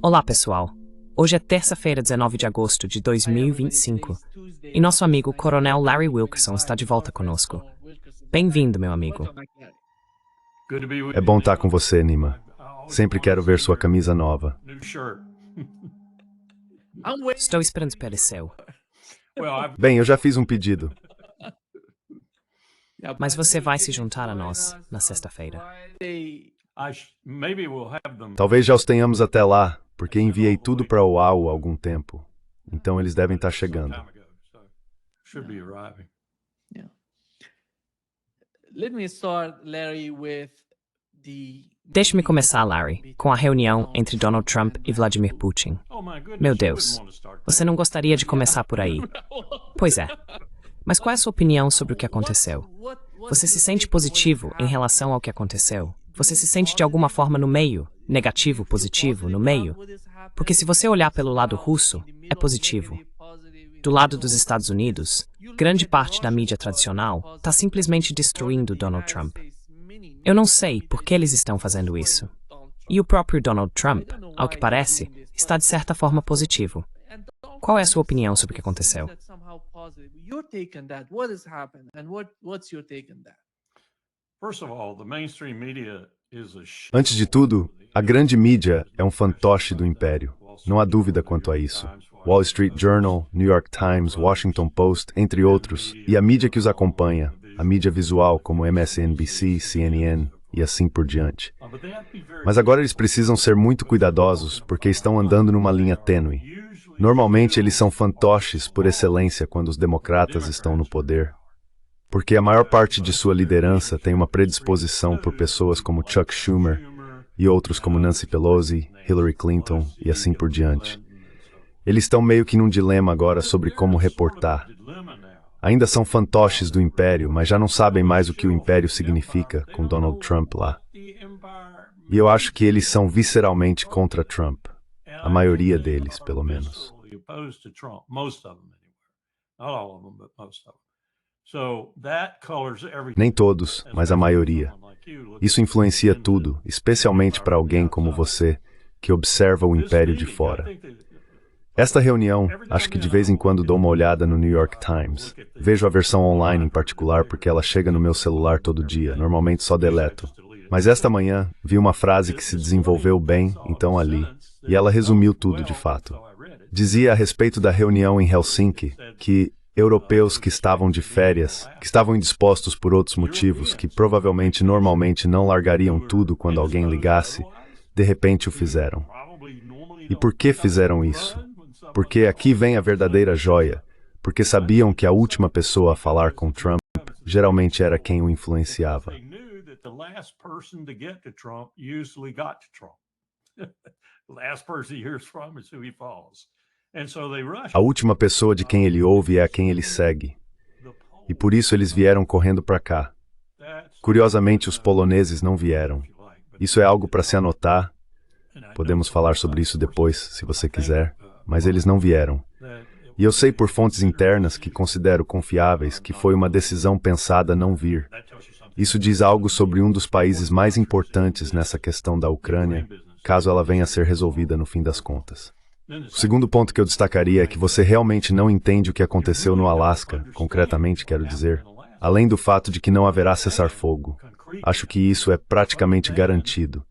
Olá, pessoal. Hoje é terça-feira, 19 de agosto de 2025, e nosso amigo Coronel Larry Wilkerson está de volta conosco. Bem-vindo, meu amigo. É bom estar com você, Nima. Sempre quero ver sua camisa nova. Estou esperando pelo seu. Bem, eu já fiz um pedido. Mas você vai se juntar a nós na sexta-feira. Talvez já os tenhamos até lá, porque enviei tudo para o UAU há algum tempo. Então eles devem estar chegando. Deixe-me começar, Larry, com a reunião entre Donald Trump e Vladimir Putin. Meu Deus, você não gostaria de começar por aí? Pois é. Mas qual é a sua opinião sobre o que aconteceu? Você se sente positivo em relação ao que aconteceu? Você se sente de alguma forma no meio? Negativo, positivo, no meio? Porque se você olhar pelo lado russo, é positivo. Do lado dos Estados Unidos, grande parte da mídia tradicional está simplesmente destruindo Donald Trump. Eu não sei por que eles estão fazendo isso. E o próprio Donald Trump, ao que parece, está de certa forma positivo. Qual é a sua opinião sobre o que aconteceu? Antes de tudo, a grande mídia é um fantoche do império. Não há dúvida quanto a isso. Wall Street Journal, New York Times, Washington Post, entre outros, e a mídia que os acompanha, a mídia visual como MSNBC, CNN e assim por diante. Mas agora eles precisam ser muito cuidadosos porque estão andando numa linha tênue. Normalmente eles são fantoches por excelência quando os democratas estão no poder, porque a maior parte de sua liderança tem uma predisposição por pessoas como Chuck Schumer e outros como Nancy Pelosi, Hillary Clinton e assim por diante. Eles estão meio que num dilema agora sobre como reportar. Ainda são fantoches do império, mas já não sabem mais o que o império significa com Donald Trump lá. E eu acho que eles são visceralmente contra Trump. A maioria deles, pelo menos. Nem todos, mas a maioria. Isso influencia tudo, especialmente para alguém como você, que observa o império de fora. Esta reunião, acho que de vez em quando dou uma olhada no New York Times. Vejo a versão online em particular porque ela chega no meu celular todo dia, normalmente só deleto. Mas esta manhã, vi uma frase que se desenvolveu bem, então ali. E ela resumiu tudo de fato. Dizia a respeito da reunião em Helsinki que europeus que estavam de férias, que estavam indispostos por outros motivos, que provavelmente normalmente não largariam tudo quando alguém ligasse, de repente o fizeram. E por que fizeram isso? Porque aqui vem a verdadeira joia, porque sabiam que a última pessoa a falar com Trump geralmente era quem o influenciava. A última pessoa de quem ele ouve é a quem ele segue. E por isso eles vieram correndo para cá. Curiosamente, os poloneses não vieram. Isso é algo para se anotar. Podemos falar sobre isso depois, se você quiser. Mas eles não vieram. E eu sei por fontes internas que considero confiáveis que foi uma decisão pensada não vir. Isso diz algo sobre um dos países mais importantes nessa questão da Ucrânia, caso ela venha a ser resolvida no fim das contas. O segundo ponto que eu destacaria é que você realmente não entende o que aconteceu no Alasca, concretamente quero dizer, além do fato de que não haverá cessar-fogo. Acho que isso é praticamente garantido.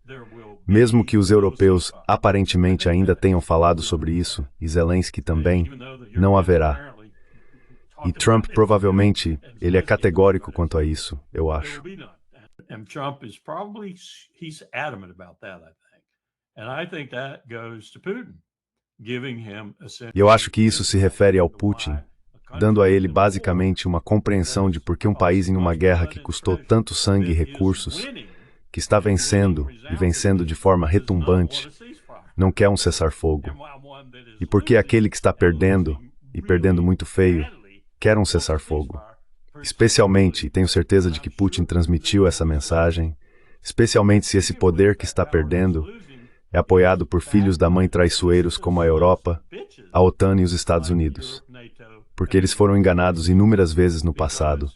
Mesmo que os europeus aparentemente ainda tenham falado sobre isso, e Zelensky também, não haverá. E Trump provavelmente, ele é categórico quanto a isso, eu acho. E eu acho que isso se refere ao Putin, dando a ele basicamente uma compreensão de por que um país em uma guerra que custou tanto sangue e recursos, que está vencendo, e vencendo de forma retumbante, não quer um cessar-fogo. E por que aquele que está perdendo, e perdendo muito feio, quer um cessar-fogo. Especialmente, e tenho certeza de que Putin transmitiu essa mensagem, especialmente se esse poder que está perdendo é apoiado por filhos da mãe traiçoeiros como a Europa, a OTAN e os Estados Unidos. Porque eles foram enganados inúmeras vezes no passado,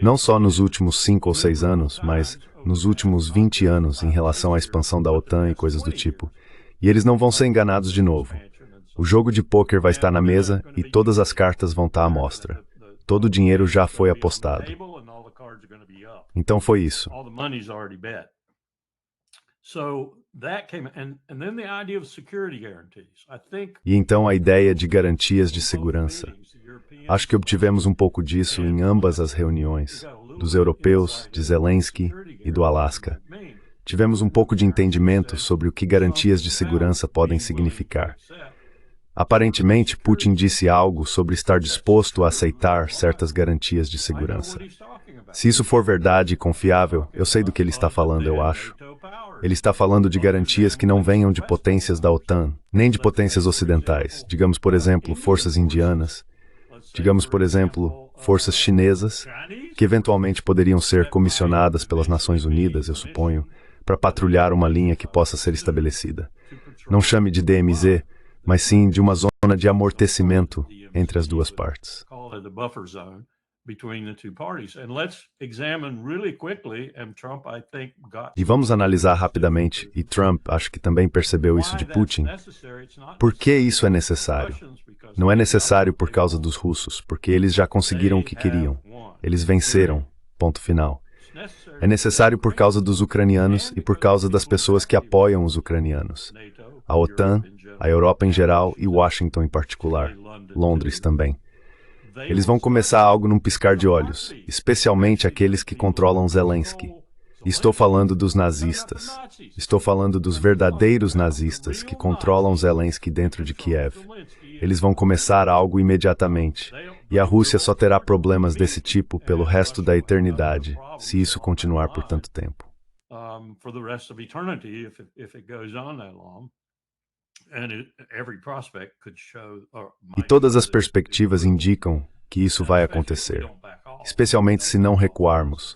não só nos últimos 5 ou 6 anos, mas nos últimos 20 anos em relação à expansão da OTAN e coisas do tipo. E eles não vão ser enganados de novo. O jogo de pôquer vai estar na mesa e todas as cartas vão estar à mostra. Todo o dinheiro já foi apostado. Então foi isso. E então a ideia de garantias de segurança. Acho que obtivemos um pouco disso em ambas as reuniões, dos europeus, de Zelensky e do Alasca. Tivemos um pouco de entendimento sobre o que garantias de segurança podem significar. Aparentemente, Putin disse algo sobre estar disposto a aceitar certas garantias de segurança. Se isso for verdade e confiável, eu sei do que ele está falando, eu acho. Ele está falando de garantias que não venham de potências da OTAN, nem de potências ocidentais. Digamos, por exemplo, forças indianas. Digamos, por exemplo, forças chinesas, que eventualmente poderiam ser comissionadas pelas Nações Unidas, eu suponho, para patrulhar uma linha que possa ser estabelecida. Não chame de DMZ, mas sim de uma zona de amortecimento entre as duas partes. E vamos analisar rapidamente, e Trump acho que também percebeu isso de Putin. Por que isso é necessário? Não é necessário por causa dos russos, porque eles já conseguiram o que queriam. Eles venceram, ponto final. É necessário por causa dos ucranianos e por causa das pessoas que apoiam os ucranianos. A OTAN, a Europa em geral e Washington em particular, Londres também. Eles vão começar algo num piscar de olhos, especialmente aqueles que controlam Zelensky. Estou falando dos nazistas. Estou falando dos verdadeiros nazistas que controlam Zelensky dentro de Kiev. Eles vão começar algo imediatamente. E a Rússia só terá problemas desse tipo pelo resto da eternidade, se isso continuar por tanto tempo. E todas as perspectivas indicam que isso vai acontecer, especialmente se não recuarmos.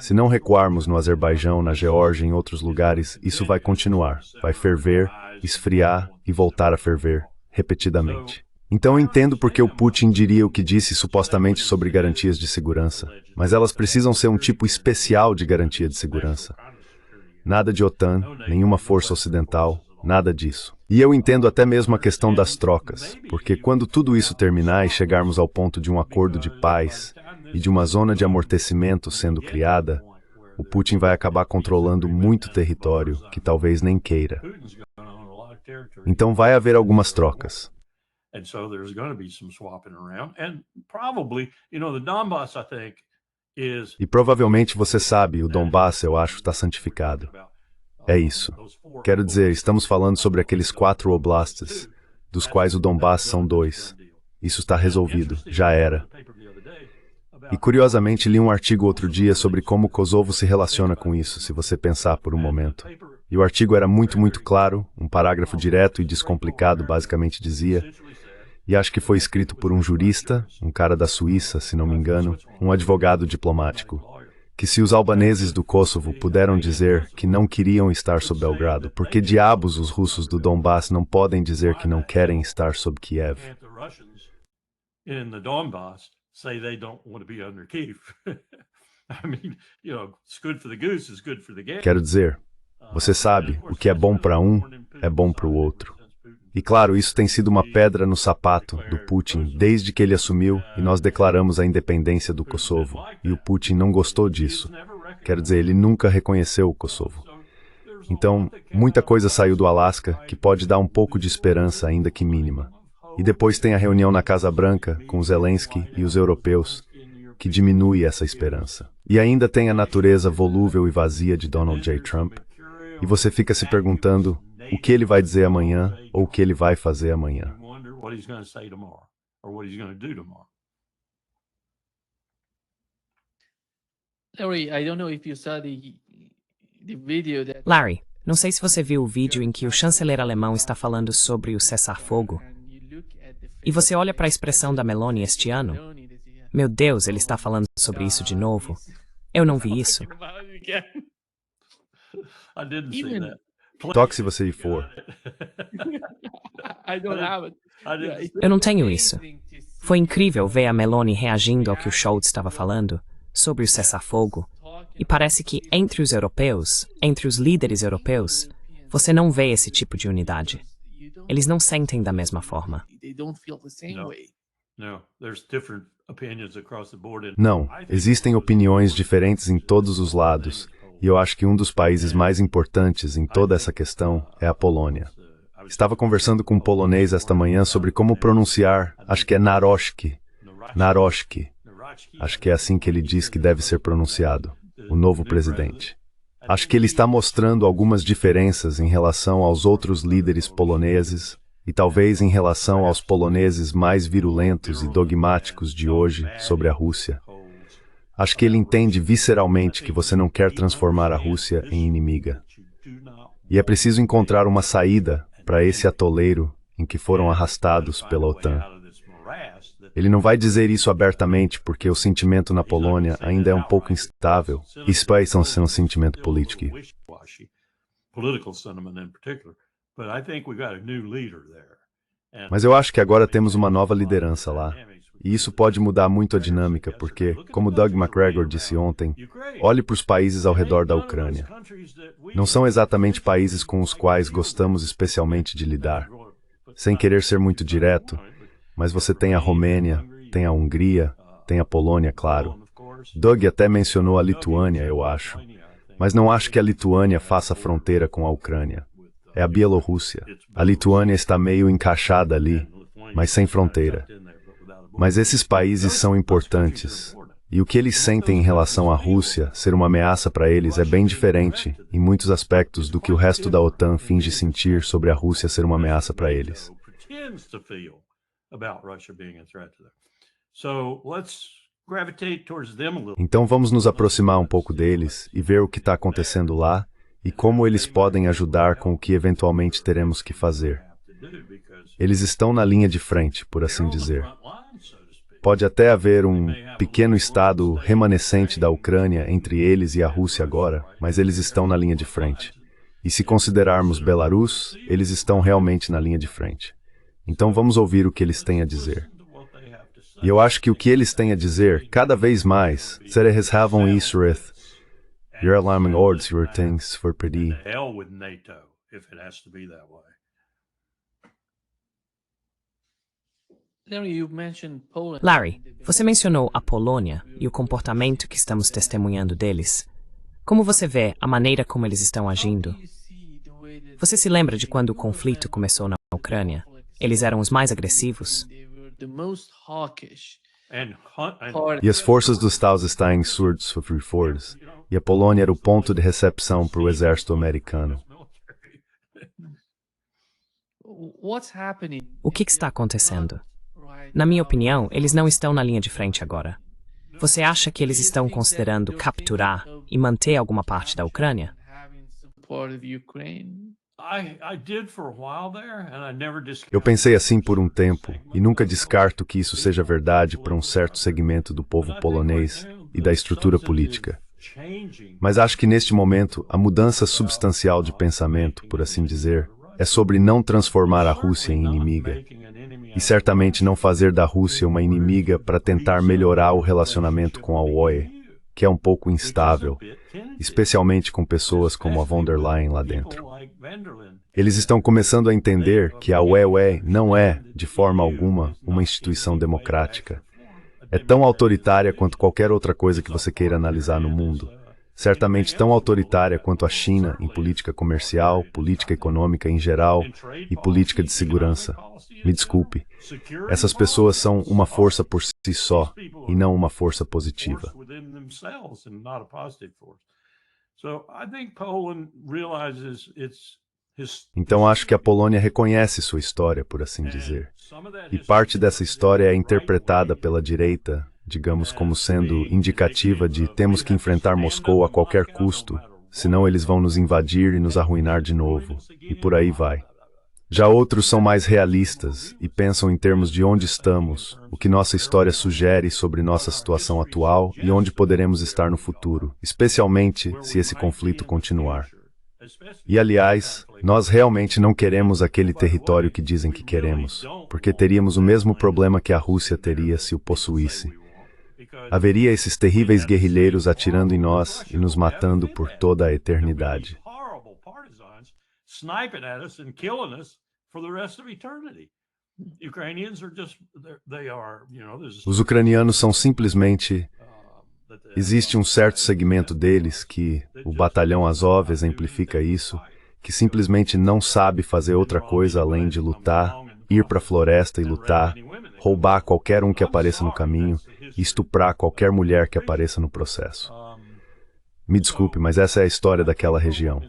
Se não recuarmos no Azerbaijão, na Geórgia e em outros lugares, isso vai continuar, vai ferver, esfriar e voltar a ferver, repetidamente. Então eu entendo porque o Putin diria o que disse supostamente sobre garantias de segurança, mas elas precisam ser um tipo especial de garantia de segurança. Nada de OTAN, nenhuma força ocidental, nada disso. E eu entendo até mesmo a questão das trocas, porque quando tudo isso terminar e chegarmos ao ponto de um acordo de paz e de uma zona de amortecimento sendo criada, o Putin vai acabar controlando muito território que talvez nem queira. Então vai haver algumas trocas. E provavelmente você sabe, o Donbass, eu acho, está santificado. É isso. Quero dizer, estamos falando sobre aqueles 4 oblastes, dos quais o Donbass são 2. Isso está resolvido, já era. E curiosamente li um artigo outro dia sobre como Kosovo se relaciona com isso, se você pensar por um momento. E o artigo era muito claro, um parágrafo direto e descomplicado, basicamente dizia, e acho que foi escrito por um jurista, um cara da Suíça, se não me engano, um advogado diplomático, que se os albaneses do Kosovo puderam dizer que não queriam estar sob Belgrado, por que diabos os russos do Donbass não podem dizer que não querem estar sob Kiev? Quero dizer, você sabe, o que é bom para um, é bom para o outro. E claro, isso tem sido uma pedra no sapato do Putin desde que ele assumiu e nós declaramos a independência do Kosovo. E o Putin não gostou disso. Quero dizer, ele nunca reconheceu o Kosovo. Então, muita coisa saiu do Alasca que pode dar um pouco de esperança, ainda que mínima. E depois tem a reunião na Casa Branca com Zelensky e os europeus, que diminui essa esperança. E ainda tem a natureza volúvel e vazia de Donald J. Trump. E você fica se perguntando o que ele vai dizer amanhã ou o que ele vai fazer amanhã. Larry, não sei se você viu o vídeo em que o chanceler alemão está falando sobre o cessar-fogo. E você olha para a expressão da Meloni este ano? Meu Deus, ele está falando sobre isso de novo. Eu não vi isso. Toque se você for. Eu não tenho isso. Foi incrível ver a Meloni reagindo ao que o Scholz estava falando sobre o cessar-fogo. E parece que entre os europeus, entre os líderes europeus, Você não vê esse tipo de unidade. Eles não sentem da mesma forma. Não, existem opiniões diferentes em todos os lados, e eu acho que um dos países mais importantes em toda essa questão é a Polônia. Estava conversando com um polonês esta manhã sobre como pronunciar, acho que é Naroczki. Naroczki. Acho que é assim que ele diz que deve ser pronunciado, o novo presidente. Acho que ele está mostrando algumas diferenças em relação aos outros líderes poloneses e talvez em relação aos poloneses mais virulentos e dogmáticos de hoje sobre a Rússia. Acho que ele entende visceralmente que você não quer transformar a Rússia em inimiga. E é preciso encontrar uma saída para esse atoleiro em que foram arrastados pela OTAN. Ele não vai dizer isso abertamente porque o sentimento na Polônia ainda é um pouco instável. Isso vai ser um sentimento político. Mas eu acho que agora temos uma nova liderança lá. E isso pode mudar muito a dinâmica, porque, como Doug McGregor disse ontem, olhe para os países ao redor da Ucrânia. Não são exatamente países com os quais gostamos especialmente de lidar. Sem querer ser muito direto, mas você tem a Romênia, tem a Hungria, tem a Polônia, claro. Doug até mencionou a Lituânia, eu acho. Mas não acho que a Lituânia faça fronteira com a Ucrânia. É a Bielorrússia. A Lituânia está meio encaixada ali, mas sem fronteira. Mas esses países são importantes. E o que eles sentem em relação à Rússia ser uma ameaça para eles é bem diferente, em muitos aspectos, do que o resto da OTAN finge sentir sobre a Rússia ser uma ameaça para eles. Então vamos nos aproximar um pouco deles e ver o que está acontecendo lá e como eles podem ajudar com o que eventualmente teremos que fazer. Eles estão na linha de frente, por assim dizer. Pode até haver um pequeno estado remanescente da Ucrânia entre eles e a Rússia agora, mas eles estão na linha de frente. E se considerarmos Belarus, eles estão realmente na linha de frente. Então vamos ouvir o que eles têm a dizer. E eu acho que o que eles têm a dizer, cada vez mais, eles havam isso, you're alarming odds, your things for pretty. Larry, você mencionou a Polônia e o comportamento que estamos testemunhando deles. Como você vê a maneira como eles estão agindo? Você se lembra de quando o conflito começou na Ucrânia? Eles eram os mais agressivos? E as forças dos Estados Stein surdos sofreram fortes, e a Polônia era o ponto de recepção para o exército americano. O que está acontecendo? Na minha opinião, eles não estão na linha de frente agora. Você acha que eles estão considerando capturar e manter alguma parte da Ucrânia? Eu pensei assim por um tempo, e nunca descarto que isso seja verdade para um certo segmento do povo polonês e da estrutura política. Mas acho que neste momento, a mudança substancial de pensamento, por assim dizer, é sobre não transformar a Rússia em inimiga. E certamente não fazer da Rússia uma inimiga para tentar melhorar o relacionamento com a UE, que é um pouco instável, especialmente com pessoas como a von der Leyen lá dentro. Eles estão começando a entender que a UE não é, de forma alguma, uma instituição democrática. É tão autoritária quanto qualquer outra coisa que você queira analisar no mundo. Certamente tão autoritária quanto a China em política comercial, política econômica em geral e política de segurança. Me desculpe, essas pessoas são uma força por si só e não uma força positiva. Então acho que a Polônia reconhece sua história, por assim dizer. E parte dessa história é interpretada pela direita, digamos como sendo indicativa de temos que enfrentar Moscou a qualquer custo, senão eles vão nos invadir e nos arruinar de novo, e por aí vai. Já outros são mais realistas e pensam em termos de onde estamos, o que nossa história sugere sobre nossa situação atual e onde poderemos estar no futuro, especialmente se esse conflito continuar. E, aliás, nós realmente não queremos aquele território que dizem que queremos, porque teríamos o mesmo problema que a Rússia teria se o possuísse. Haveria esses terríveis guerrilheiros atirando em nós e nos matando por toda a eternidade. sniping at us and killing us for the rest of eternity. Ukrainians are just, they are, Os ucranianos são simplesmente... Existe um certo segmento deles que, o batalhão Azov exemplifica isso, que simplesmente não sabe fazer outra coisa além de lutar, ir para a floresta e lutar, roubar qualquer um que apareça no caminho e estuprar qualquer mulher que apareça no processo. Me desculpe, mas essa é a história daquela região.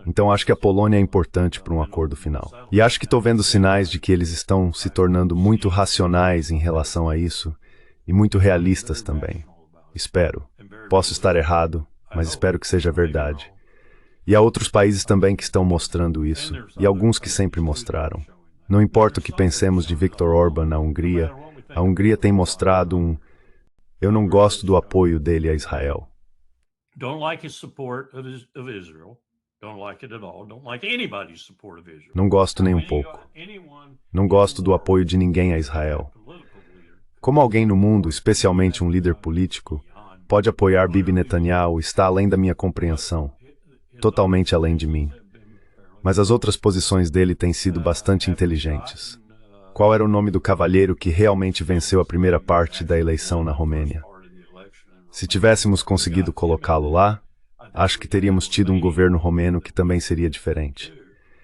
Então acho que a Polônia é importante para um acordo final. E acho que estou vendo sinais de que eles estão se tornando muito racionais em relação a isso e muito realistas também. Espero. Posso estar errado, mas espero que seja verdade. E há outros países também que estão mostrando isso, e alguns que sempre mostraram. Não importa o que pensemos de Viktor Orbán na Hungria, a Hungria tem mostrado um... Eu não gosto do apoio dele a Israel. Não gosto nem um pouco. Não gosto do apoio de ninguém a Israel. Como alguém no mundo, especialmente um líder político, pode apoiar Bibi Netanyahu está além da minha compreensão, totalmente além de mim. Mas as outras posições dele têm sido bastante inteligentes. Qual era o nome do cavalheiro que realmente venceu a primeira parte da eleição na Romênia? Se tivéssemos conseguido colocá-lo lá, acho que teríamos tido um governo romeno que também seria diferente.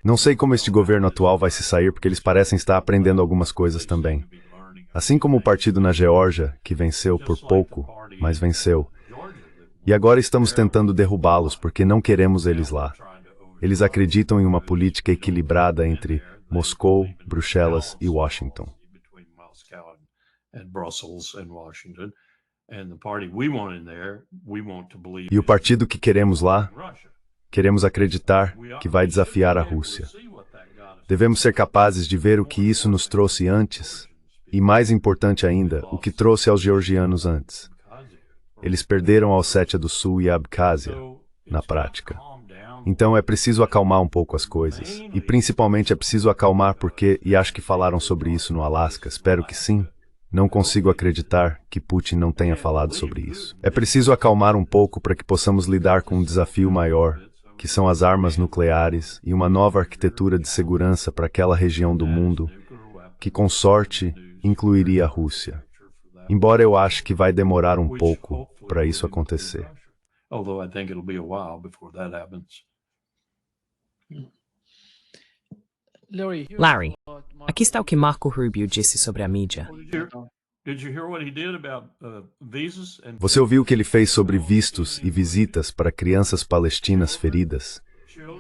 Não sei como este governo atual vai se sair porque eles parecem estar aprendendo algumas coisas também. Assim como o partido na Geórgia, que venceu por pouco, mas venceu. E agora estamos tentando derrubá-los porque não queremos eles lá. Eles acreditam em uma política equilibrada entre Moscou, Bruxelas e Washington. E o partido que queremos lá, queremos acreditar que vai desafiar a Rússia. Devemos ser capazes de ver o que isso nos trouxe antes. E mais importante ainda, o que trouxe aos georgianos antes. Eles perderam a Ossétia do Sul e a Abkhazia, na prática. Então é preciso acalmar um pouco as coisas. E principalmente é preciso acalmar porque, e acho que falaram sobre isso no Alasca, espero que sim, não consigo acreditar que Putin não tenha falado sobre isso. É preciso acalmar um pouco para que possamos lidar com um desafio maior, que são as armas nucleares e uma nova arquitetura de segurança para aquela região do mundo, que com sorte incluiria a Rússia. Embora eu ache que vai demorar um pouco para isso acontecer. Larry, aqui está o que Marco Rubio disse sobre a mídia. Você ouviu o que ele fez sobre vistos e visitas para crianças palestinas feridas?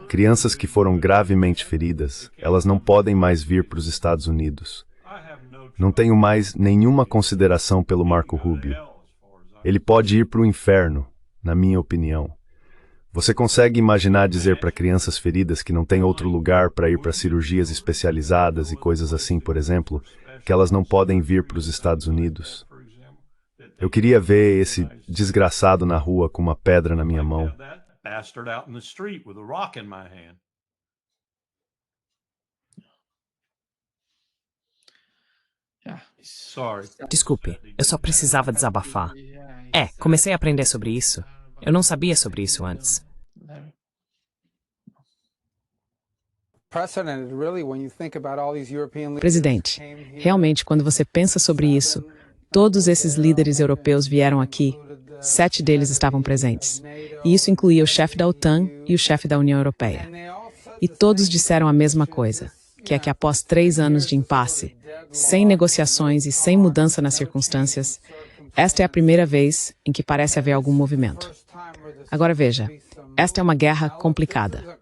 Crianças que foram gravemente feridas, elas não podem mais vir para os Estados Unidos. Não tenho mais nenhuma consideração pelo Marco Rubio. Ele pode ir para o inferno, na minha opinião. Você consegue imaginar dizer para crianças feridas que não tem outro lugar para ir para cirurgias especializadas e coisas assim, por exemplo, que elas não podem vir para os Estados Unidos? Eu queria ver esse desgraçado na rua com uma pedra na minha mão. Desculpe, eu só precisava desabafar. Comecei a aprender sobre isso. Eu não sabia sobre isso antes. Presidente, realmente, quando você pensa sobre isso, todos esses líderes europeus vieram aqui, 7 deles estavam presentes. E isso incluía o chefe da OTAN e o chefe da União Europeia. E todos disseram a mesma coisa, que é que após 3 anos de impasse, sem negociações e sem mudança nas circunstâncias, esta é a primeira vez em que parece haver algum movimento. Agora veja, esta é uma guerra complicada.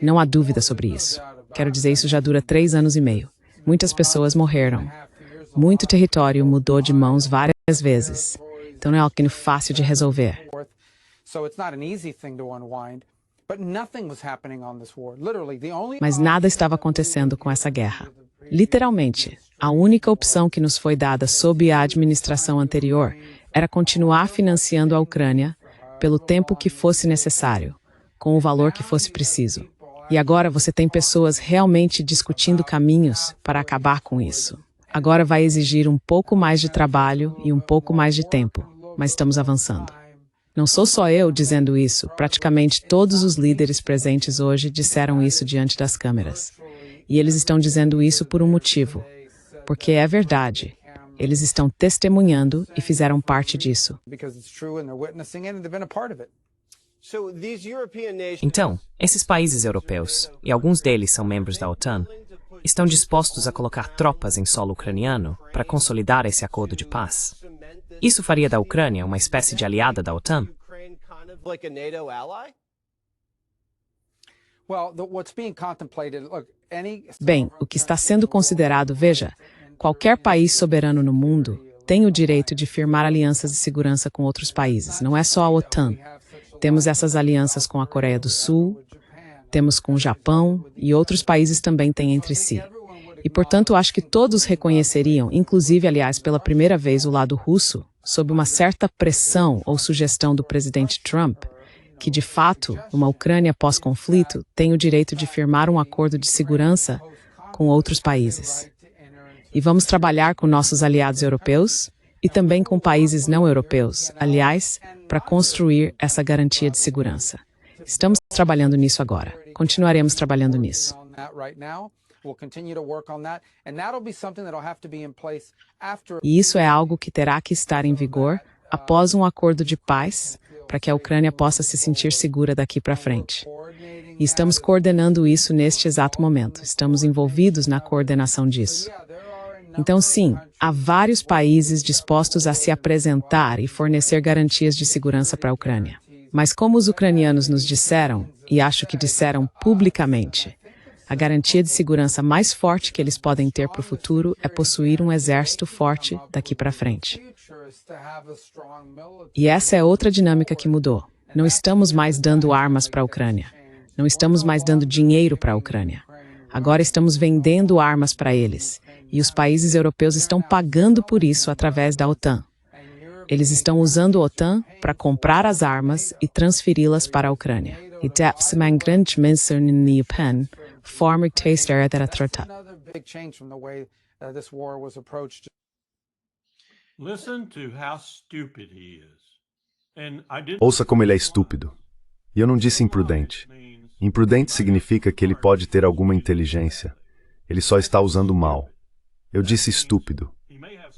Não há dúvida sobre isso. Quero dizer, isso já dura 3 anos e meio. Muitas pessoas morreram. Muito território mudou de mãos várias vezes. Então não é algo fácil de resolver. Mas nada estava acontecendo com essa guerra. Literalmente, a única opção que nos foi dada sob a administração anterior era continuar financiando a Ucrânia pelo tempo que fosse necessário, com o valor que fosse preciso. E agora você tem pessoas realmente discutindo caminhos para acabar com isso. Agora vai exigir um pouco mais de trabalho e um pouco mais de tempo, mas estamos avançando. Não sou só eu dizendo isso, praticamente todos os líderes presentes hoje disseram isso diante das câmeras. E eles estão dizendo isso por um motivo, porque é verdade. Eles estão testemunhando e fizeram parte disso. Então, esses países europeus, e alguns deles são membros da OTAN, estão dispostos a colocar tropas em solo ucraniano para consolidar esse acordo de paz. Isso faria da Ucrânia uma espécie de aliada da OTAN? Bem, o que está sendo considerado, veja, qualquer país soberano no mundo tem o direito de firmar alianças de segurança com outros países, não é só a OTAN. Temos essas alianças com a Coreia do Sul, temos com o Japão e outros países também têm entre si. E, portanto, acho que todos reconheceriam, inclusive, aliás, pela primeira vez o lado russo, sob uma certa pressão ou sugestão do presidente Trump, que, de fato, uma Ucrânia pós-conflito tem o direito de firmar um acordo de segurança com outros países. E vamos trabalhar com nossos aliados europeus e também com países não europeus, aliás, para construir essa garantia de segurança. Estamos trabalhando nisso agora. Continuaremos trabalhando nisso. E isso é algo que terá que estar em vigor após um acordo de paz, para que a Ucrânia possa se sentir segura daqui para frente. E estamos coordenando isso neste exato momento. Estamos envolvidos na coordenação disso. Então, sim, há vários países dispostos a se apresentar e fornecer garantias de segurança para a Ucrânia. Mas como os ucranianos nos disseram, e acho que disseram publicamente, a garantia de segurança mais forte que eles podem ter para o futuro é possuir um exército forte daqui para frente. E essa é outra dinâmica que mudou. Não estamos mais dando armas para a Ucrânia. Não estamos mais dando dinheiro para a Ucrânia. Agora estamos vendendo armas para eles. E os países europeus estão pagando por isso através da OTAN. Eles estão usando a OTAN para comprar as armas e transferi-las para a Ucrânia. E deve ser uma grande menção na OTAN, forma que está a tratar. Ouça como ele é estúpido. E eu não disse imprudente. Imprudente significa que ele pode ter alguma inteligência. Ele só está usando mal. Eu disse estúpido.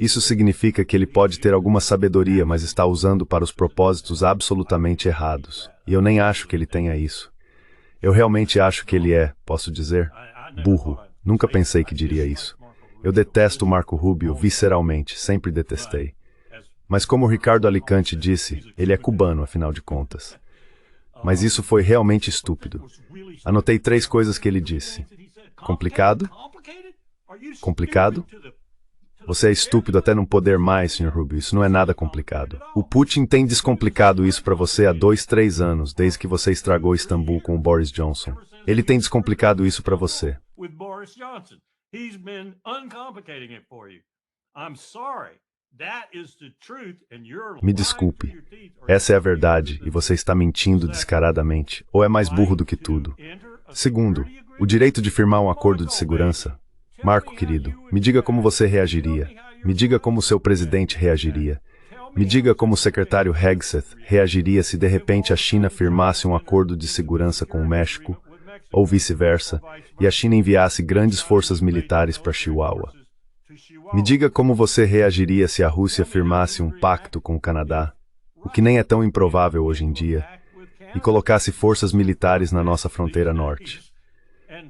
Isso significa que ele pode ter alguma sabedoria, mas está usando para os propósitos absolutamente errados. E eu nem acho que ele tenha isso. Eu realmente acho que ele é, posso dizer, burro. Nunca pensei que diria isso. Eu detesto o Marco Rubio visceralmente, sempre detestei. Mas como o Ricardo Alicante disse, ele é cubano, afinal de contas. Mas isso foi realmente estúpido. Anotei 3 coisas que ele disse. Complicado? Complicado? Você é estúpido até não poder mais, Sr. Rubio. Isso não é nada complicado. O Putin tem descomplicado isso para você há 2, 3 anos, desde que você estragou Istambul com o Boris Johnson. Ele tem descomplicado isso para você. Me desculpe. Essa é a verdade e você está mentindo descaradamente, ou é mais burro do que tudo. Segundo, o direito de firmar um acordo de segurança. Marco, querido, me diga como você reagiria. Me diga como seu presidente reagiria. Me diga como o secretário Hegseth reagiria se de repente a China firmasse um acordo de segurança com o México, ou vice-versa, e a China enviasse grandes forças militares para Chihuahua. Me diga como você reagiria se a Rússia firmasse um pacto com o Canadá, o que nem é tão improvável hoje em dia, e colocasse forças militares na nossa fronteira norte.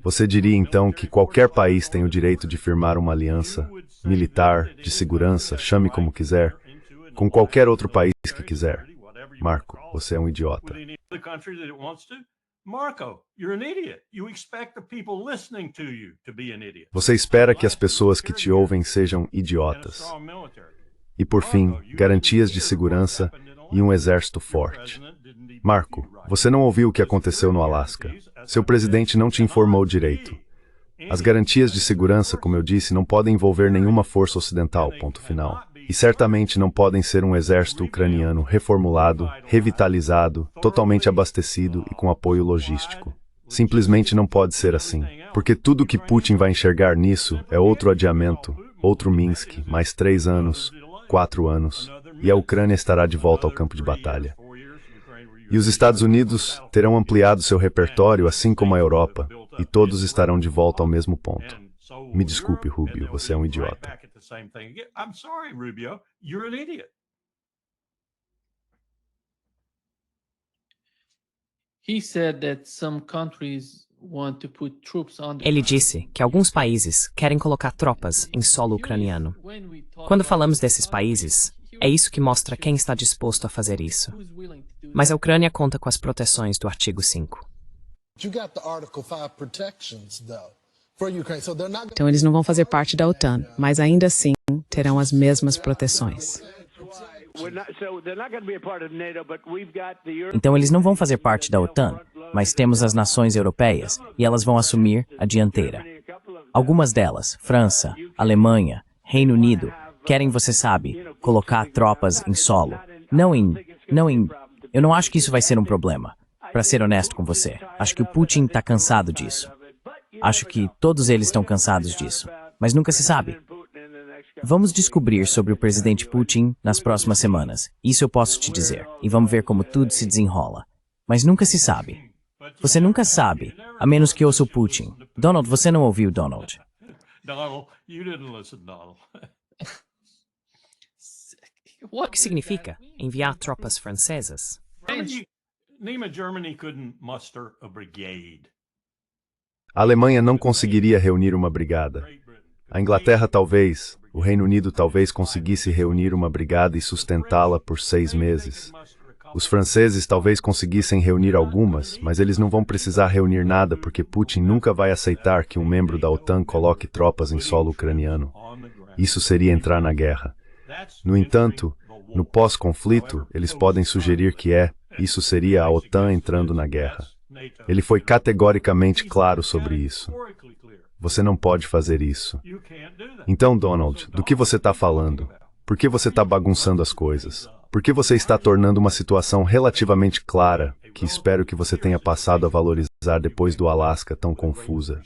Você diria então que qualquer país tem o direito de firmar uma aliança militar, de segurança, chame como quiser, com qualquer outro país que quiser. Marco, você é um idiota. Você espera que as pessoas que te ouvem sejam idiotas. E por fim, garantias de segurança e um exército forte. Marco, você não ouviu o que aconteceu no Alasca. Seu presidente não te informou direito. As garantias de segurança, como eu disse, não podem envolver nenhuma força ocidental, ponto final. E certamente não podem ser um exército ucraniano reformulado, revitalizado, totalmente abastecido e com apoio logístico. Simplesmente não pode ser assim, porque tudo que Putin vai enxergar nisso é outro adiamento, outro Minsk, mais 3 anos, 4 anos, e a Ucrânia estará de volta ao campo de batalha. E os Estados Unidos terão ampliado seu repertório, assim como a Europa, e todos estarão de volta ao mesmo ponto. Me desculpe, Rubio, você é um idiota. Ele disse que alguns países querem colocar tropas em solo ucraniano. Quando falamos desses países, é isso que mostra quem está disposto a fazer isso. Mas a Ucrânia conta com as proteções do artigo 5. Então eles não vão fazer parte da OTAN, mas ainda assim terão as mesmas proteções. Então eles não vão fazer parte da OTAN, mas temos as nações europeias e elas vão assumir a dianteira. Algumas delas, França, Alemanha, Reino Unido, querem, você sabe, colocar tropas em solo. Eu não acho que isso vai ser um problema. Para ser honesto com você, acho que o Putin está cansado disso. Acho que todos eles estão cansados disso, mas nunca se sabe. Vamos descobrir sobre o presidente Putin nas próximas semanas, isso eu posso te dizer, e vamos ver como tudo se desenrola. Mas nunca se sabe. Você nunca sabe, a menos que ouça o Putin. Donald, você não ouviu Donald. Donald, you didn't listen, Donald. O que significa enviar tropas francesas? Nima, Germany couldn't muster a brigade. A Alemanha não conseguiria reunir uma brigada. A Inglaterra talvez, o Reino Unido talvez conseguisse reunir uma brigada e sustentá-la por 6 meses. Os franceses talvez conseguissem reunir algumas, mas eles não vão precisar reunir nada porque Putin nunca vai aceitar que um membro da OTAN coloque tropas em solo ucraniano. Isso seria entrar na guerra. No entanto, no pós-conflito, eles podem sugerir que isso seria a OTAN entrando na guerra. Ele foi categoricamente claro sobre isso. Você não pode fazer isso. Então, Donald, do que você está falando? Por que você está bagunçando as coisas? Por que você está tornando uma situação relativamente clara, que espero que você tenha passado a valorizar depois do Alasca tão confusa?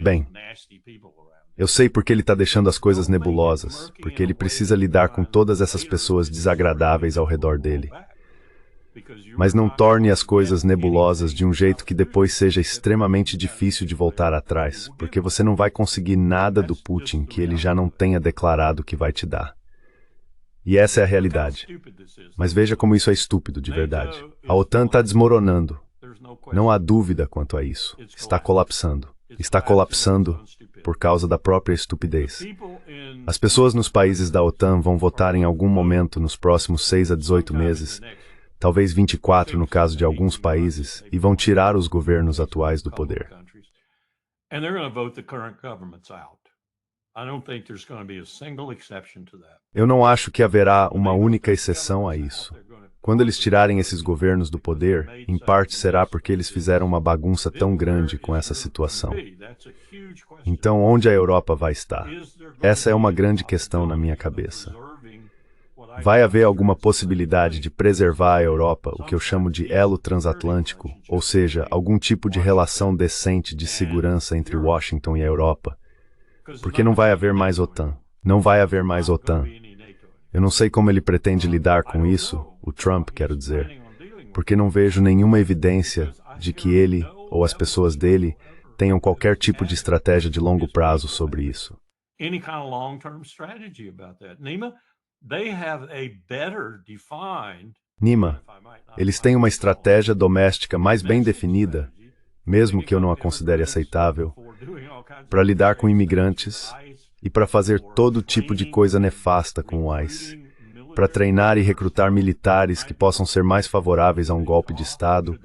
Bem, eu sei porque ele está deixando as coisas nebulosas, porque ele precisa lidar com todas essas pessoas desagradáveis ao redor dele. Mas não torne as coisas nebulosas de um jeito que depois seja extremamente difícil de voltar atrás, porque você não vai conseguir nada do Putin que ele já não tenha declarado que vai te dar. E essa é a realidade. Mas veja como isso é estúpido de verdade. A OTAN está desmoronando. Não há dúvida quanto a isso. Está colapsando. Está colapsando por causa da própria estupidez. As pessoas nos países da OTAN vão votar em algum momento nos próximos 6 a 18 meses, talvez 24 no caso de alguns países, e vão tirar os governos atuais do poder. Eu não acho que haverá uma única exceção a isso. Quando eles tirarem esses governos do poder, em parte será porque eles fizeram uma bagunça tão grande com essa situação. Então, onde a Europa vai estar? Essa é uma grande questão na minha cabeça. Vai haver alguma possibilidade de preservar a Europa, o que eu chamo de elo transatlântico, ou seja, algum tipo de relação decente de segurança entre Washington e a Europa? Porque não vai haver mais OTAN. Não vai haver mais OTAN. Eu não sei como ele pretende lidar com isso, o Trump, quero dizer, porque não vejo nenhuma evidência de que ele ou as pessoas dele tenham qualquer tipo de estratégia de longo prazo sobre isso. Nima, eles têm uma estratégia doméstica mais bem definida, mesmo que eu não a considere aceitável, para lidar com imigrantes e para fazer todo tipo de coisa nefasta com o ICE, para treinar e recrutar militares que possam ser mais favoráveis a um golpe de Estado,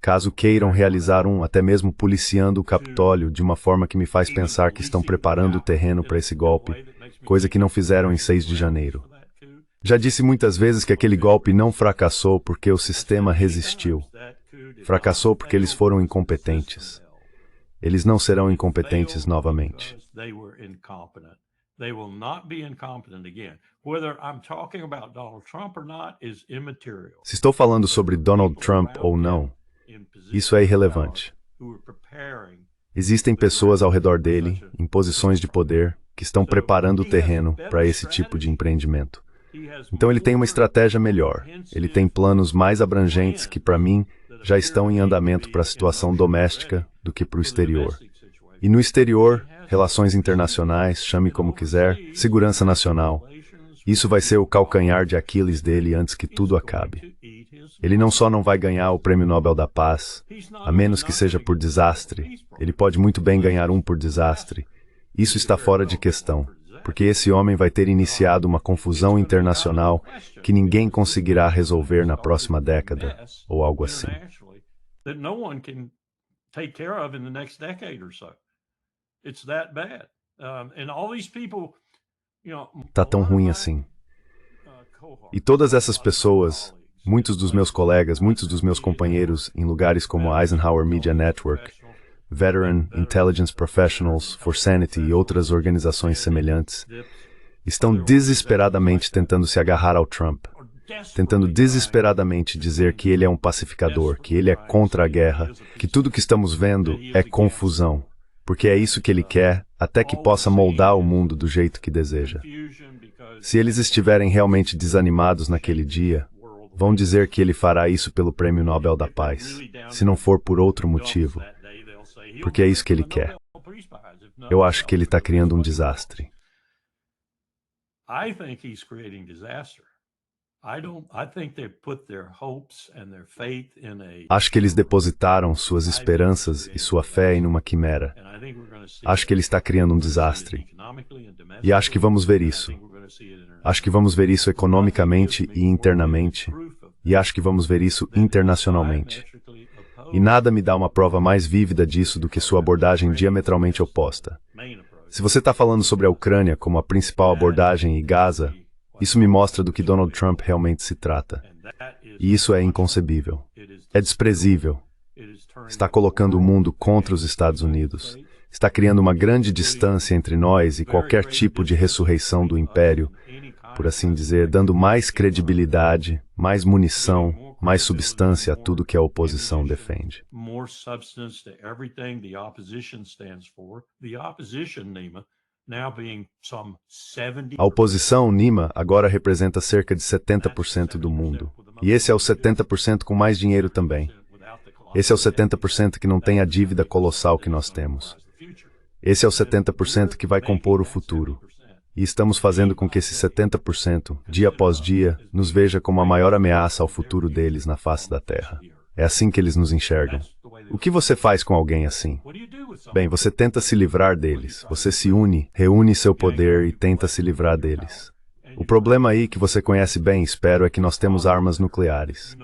caso queiram realizar até mesmo policiando o Capitólio de uma forma que me faz pensar que estão preparando o terreno para esse golpe, coisa que não fizeram em 6 de janeiro. Já disse muitas vezes que aquele golpe não fracassou porque o sistema resistiu. Fracassou porque eles foram incompetentes. Eles não serão incompetentes novamente. Se estou falando sobre Donald Trump ou não, isso é irrelevante. Existem pessoas ao redor dele, em posições de poder, que estão preparando o terreno para esse tipo de empreendimento. Então ele tem uma estratégia melhor. Ele tem planos mais abrangentes que, para mim, já estão em andamento para a situação doméstica do que para o exterior. E no exterior, relações internacionais, chame como quiser, segurança nacional. Isso vai ser o calcanhar de Aquiles dele antes que tudo acabe. Ele não só não vai ganhar o Prêmio Nobel da Paz, a menos que seja por desastre. Ele pode muito bem ganhar um por desastre. Isso está fora de questão, porque esse homem vai ter iniciado uma confusão internacional que ninguém conseguirá resolver na próxima década, ou algo assim. Tá tão ruim assim. E todas essas pessoas, muitos dos meus colegas, muitos dos meus companheiros em lugares como a Eisenhower Media Network, Veteran Intelligence Professionals for Sanity e outras organizações semelhantes, estão desesperadamente tentando se agarrar ao Trump, tentando desesperadamente dizer que ele é um pacificador, que ele é contra a guerra, que tudo que estamos vendo é confusão, porque é isso que ele quer, até que possa moldar o mundo do jeito que deseja. Se eles estiverem realmente desanimados naquele dia, vão dizer que ele fará isso pelo Prêmio Nobel da Paz, se não for por outro motivo, porque é isso que ele quer. Eu acho que ele está criando um desastre. Acho que eles depositaram suas esperanças e sua fé em uma quimera. Acho que ele está criando um desastre. E acho que vamos ver isso. Acho que vamos ver isso economicamente e internamente. E acho que vamos ver isso internacionalmente. E nada me dá uma prova mais vívida disso do que sua abordagem diametralmente oposta. Se você está falando sobre a Ucrânia como a principal abordagem e Gaza, isso me mostra do que Donald Trump realmente se trata. E isso é inconcebível. É desprezível. Está colocando o mundo contra os Estados Unidos. Está criando uma grande distância entre nós e qualquer tipo de ressurreição do império, por assim dizer, dando mais credibilidade, mais munição, mais substância a tudo que a oposição defende. A oposição, Nima, agora representa cerca de 70% do mundo. E esse é o 70% com mais dinheiro também. Esse é o 70% que não tem a dívida colossal que nós temos. Esse é o 70% que vai compor o futuro. E estamos fazendo com que esse 70%, dia após dia, nos veja como a maior ameaça ao futuro deles na face da Terra. É assim que eles nos enxergam. O que você faz com alguém assim? Bem, você tenta se livrar deles. Você se une, reúne seu poder e tenta se livrar deles. O problema aí que você conhece bem, espero, é que nós temos armas nucleares.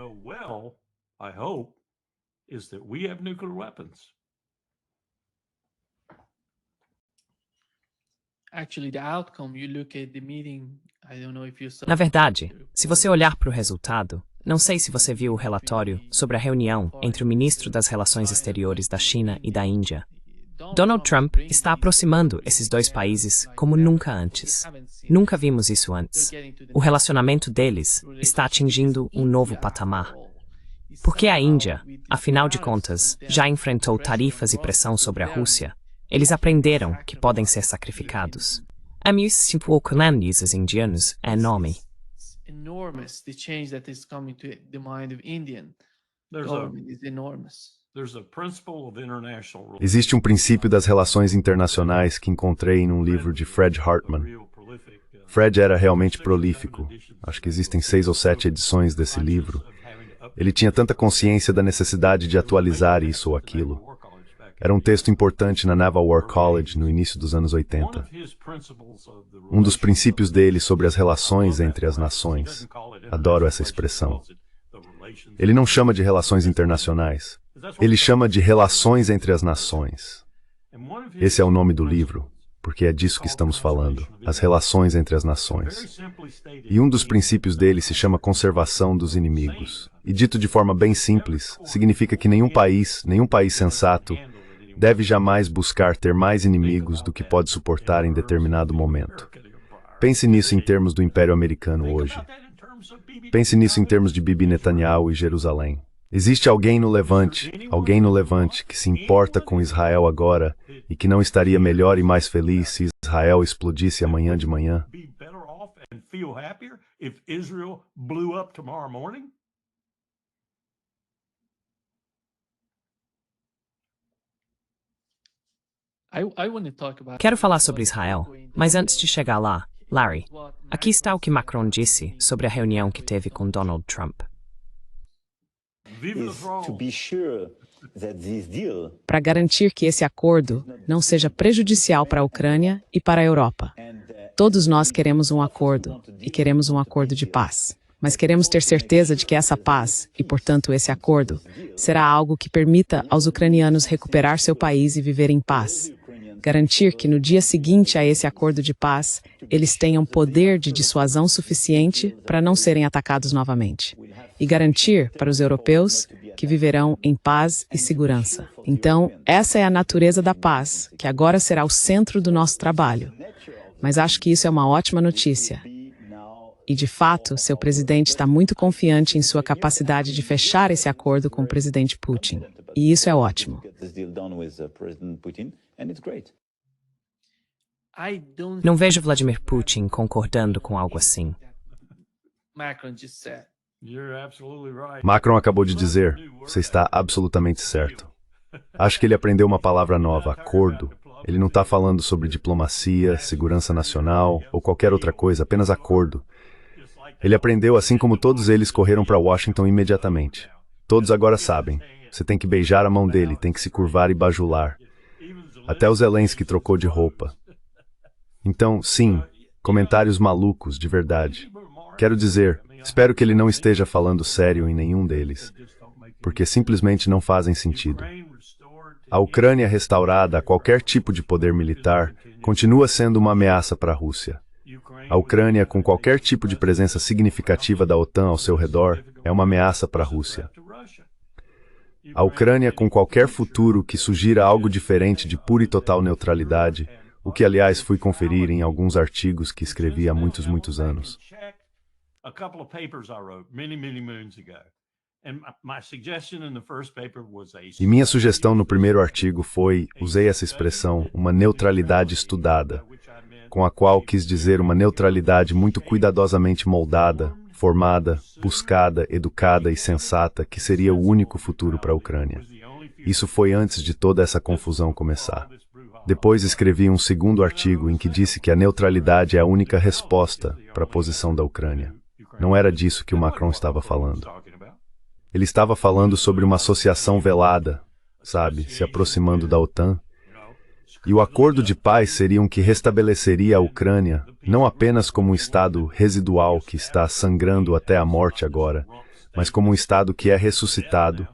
Na verdade, se você olhar para o resultado, não sei se você viu o relatório sobre a reunião entre o ministro das Relações Exteriores da China e da Índia. Donald Trump está aproximando esses dois países como nunca antes. Nunca vimos isso antes. O relacionamento deles está atingindo um novo patamar. Porque a Índia, afinal de contas, já enfrentou tarifas e pressão sobre a Rússia, eles aprenderam que podem ser sacrificados. A música os indianos é enorme. Existe um princípio das relações internacionais que encontrei em um livro de Fred Hartman. Fred era realmente prolífico. Acho que existem 6 ou 7 edições desse livro. Ele tinha tanta consciência da necessidade de atualizar isso ou aquilo. Era um texto importante na Naval War College no início dos anos 80. Um dos princípios dele sobre as relações entre as nações. Adoro essa expressão. Ele não chama de relações internacionais. Ele chama de relações entre as nações. Esse é o nome do livro, porque é disso que estamos falando, as relações entre as nações. E um dos princípios dele se chama conservação dos inimigos. E dito de forma bem simples, significa que nenhum país sensato, deve jamais buscar ter mais inimigos do que pode suportar em determinado momento. Pense nisso em termos do Império Americano hoje. Pense nisso em termos de Bibi Netanyahu e Jerusalém. Existe alguém no Levante, que se importa com Israel agora e que não estaria melhor e mais feliz se Israel explodisse amanhã de manhã? Quero falar sobre Israel, mas antes de chegar lá, Larry, aqui está o que Macron disse sobre a reunião que teve com Donald Trump. Para garantir que esse acordo não seja prejudicial para a Ucrânia e para a Europa. Todos nós queremos um acordo, e queremos um acordo de paz. Mas queremos ter certeza de que essa paz, e portanto esse acordo, será algo que permita aos ucranianos recuperar seu país e viver em paz. Garantir que no dia seguinte a esse acordo de paz, eles tenham poder de dissuasão suficiente para não serem atacados novamente. E garantir para os europeus que viverão em paz e segurança. Então, essa é a natureza da paz, que agora será o centro do nosso trabalho. Mas acho que isso é uma ótima notícia. E, de fato, seu presidente está muito confiante em sua capacidade de fechar esse acordo com o presidente Putin. E isso é ótimo. Não vejo Vladimir Putin concordando com algo assim. Macron acabou de dizer, você está absolutamente certo. Acho que ele aprendeu uma palavra nova, acordo. Ele não está falando sobre diplomacia, segurança nacional ou qualquer outra coisa, apenas acordo. Ele aprendeu assim como todos eles correram para Washington imediatamente. Todos agora sabem. Você tem que beijar a mão dele, tem que se curvar e bajular. Até o Zelensky trocou de roupa. Então, sim, comentários malucos, de verdade. Quero dizer, espero que ele não esteja falando sério em nenhum deles, porque simplesmente não fazem sentido. A Ucrânia restaurada a qualquer tipo de poder militar continua sendo uma ameaça para a Rússia. A Ucrânia, com qualquer tipo de presença significativa da OTAN ao seu redor, é uma ameaça para a Rússia. A Ucrânia, com qualquer futuro que sugira algo diferente de pura e total neutralidade, o que, aliás, fui conferir em alguns artigos que escrevi há muitos anos. E minha sugestão no primeiro artigo foi, usei essa expressão, uma neutralidade estudada, com a qual quis dizer uma neutralidade muito cuidadosamente moldada, formada, buscada, educada e sensata, que seria o único futuro para a Ucrânia. Isso foi antes de toda essa confusão começar. Depois escrevi um segundo artigo em que disse que a neutralidade é a única resposta para a posição da Ucrânia. Não era disso que o Macron estava falando. Ele estava falando sobre uma associação velada, sabe, se aproximando da OTAN. E o acordo de paz seria um que restabeleceria a Ucrânia, não apenas como um estado residual que está sangrando até a morte agora, mas como um estado que é ressuscitado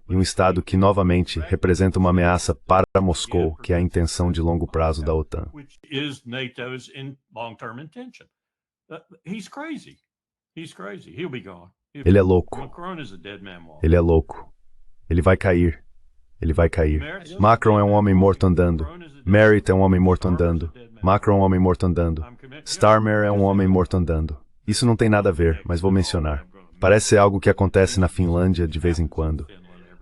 e um estado que, novamente, representa uma ameaça para Moscou, que é a intenção de longo prazo da OTAN. Ele é louco. Ele é louco. Ele vai cair. Ele vai cair. Macron é um homem morto andando. Merritt é um homem morto andando. Macron é um homem morto andando. Starmer é um homem morto andando. Isso não tem nada a ver, mas vou mencionar. Parece ser algo que acontece na Finlândia de vez em quando.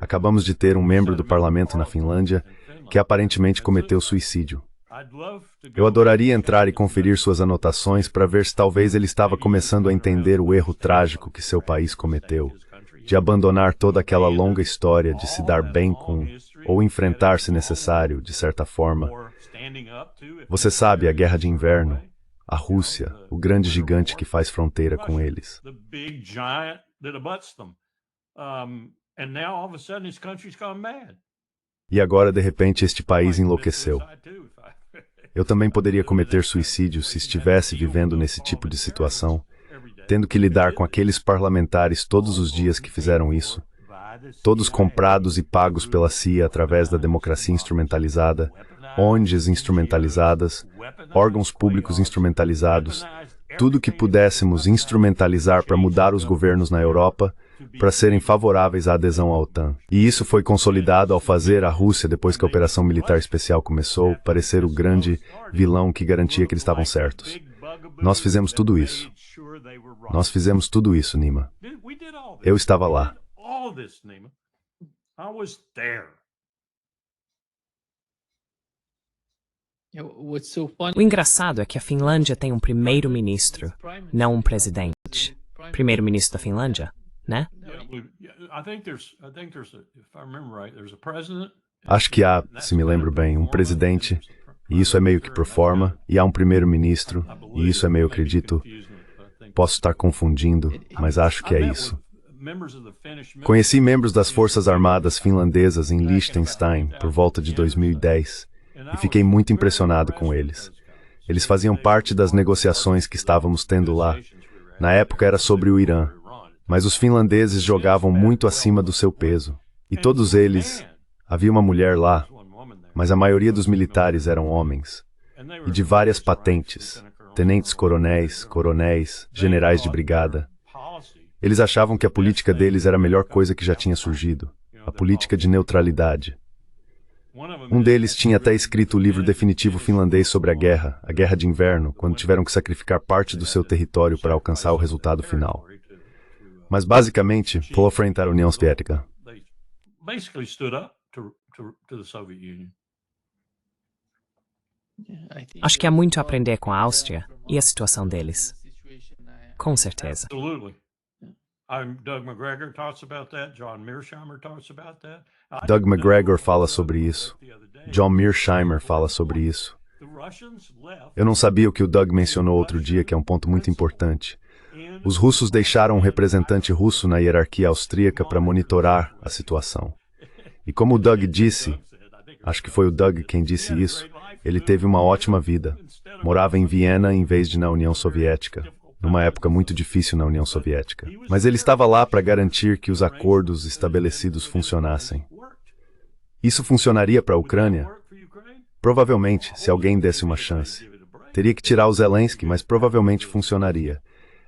Acabamos de ter um membro do parlamento na Finlândia que aparentemente cometeu suicídio. Eu adoraria entrar e conferir suas anotações para ver se talvez ele estava começando a entender o erro trágico que seu país cometeu, de abandonar toda aquela longa história de se dar bem com, ou enfrentar, se necessário, de certa forma. Você sabe, a guerra de inverno, a Rússia, o grande gigante que faz fronteira com eles. E agora, de repente, este país enlouqueceu. Eu também poderia cometer suicídio se estivesse vivendo nesse tipo de situação, tendo que lidar com aqueles parlamentares todos os dias que fizeram isso, todos comprados e pagos pela CIA através da democracia instrumentalizada, ONGs instrumentalizadas, órgãos públicos instrumentalizados, tudo que pudéssemos instrumentalizar para mudar os governos na Europa, para serem favoráveis à adesão à OTAN. E isso foi consolidado ao fazer a Rússia, depois que a operação militar especial começou, parecer o grande vilão que garantia que eles estavam certos. Nós fizemos tudo isso. Nós fizemos tudo isso, Nima. Eu estava lá. know this, Nima. I was there. O engraçado é que a Finlândia tem um primeiro-ministro, não um presidente. Primeiro-ministro da Finlândia, né? Acho que há, se me lembro bem, um presidente, e isso é meio que pro forma, e há um primeiro-ministro, e isso é meio, acredito, posso estar confundindo, mas acho que é isso. Conheci membros das Forças Armadas finlandesas em Liechtenstein por volta de 2010 e fiquei muito impressionado com eles. Eles faziam parte das negociações que estávamos tendo lá. Na época era sobre o Irã, mas os finlandeses jogavam muito acima do seu peso. E todos eles... Havia uma mulher lá, mas a maioria dos militares eram homens. E de várias patentes, tenentes-coronéis, coronéis, generais de brigada. Eles achavam que a política deles era a melhor coisa que já tinha surgido, a política de neutralidade. Um deles tinha até escrito o livro definitivo finlandês sobre a Guerra de Inverno, quando tiveram que sacrificar parte do seu território para alcançar o resultado final. Mas basicamente, pulou frente à União Soviética. Acho que há muito a aprender com a Áustria e a situação deles. Com certeza. Doug McGregor fala sobre isso. John Mearsheimer fala sobre isso. Eu não sabia o que o Doug mencionou outro dia, que é um ponto muito importante. Os russos deixaram um representante russo na hierarquia austríaca para monitorar a situação. E como o Doug disse, acho que foi o Doug quem disse isso, ele teve uma ótima vida. Morava em Viena em vez de na União Soviética, numa época muito difícil na União Soviética. Mas ele estava lá para garantir que os acordos estabelecidos funcionassem. Isso funcionaria para a Ucrânia? Provavelmente, se alguém desse uma chance. Teria que tirar o Zelensky, mas provavelmente funcionaria.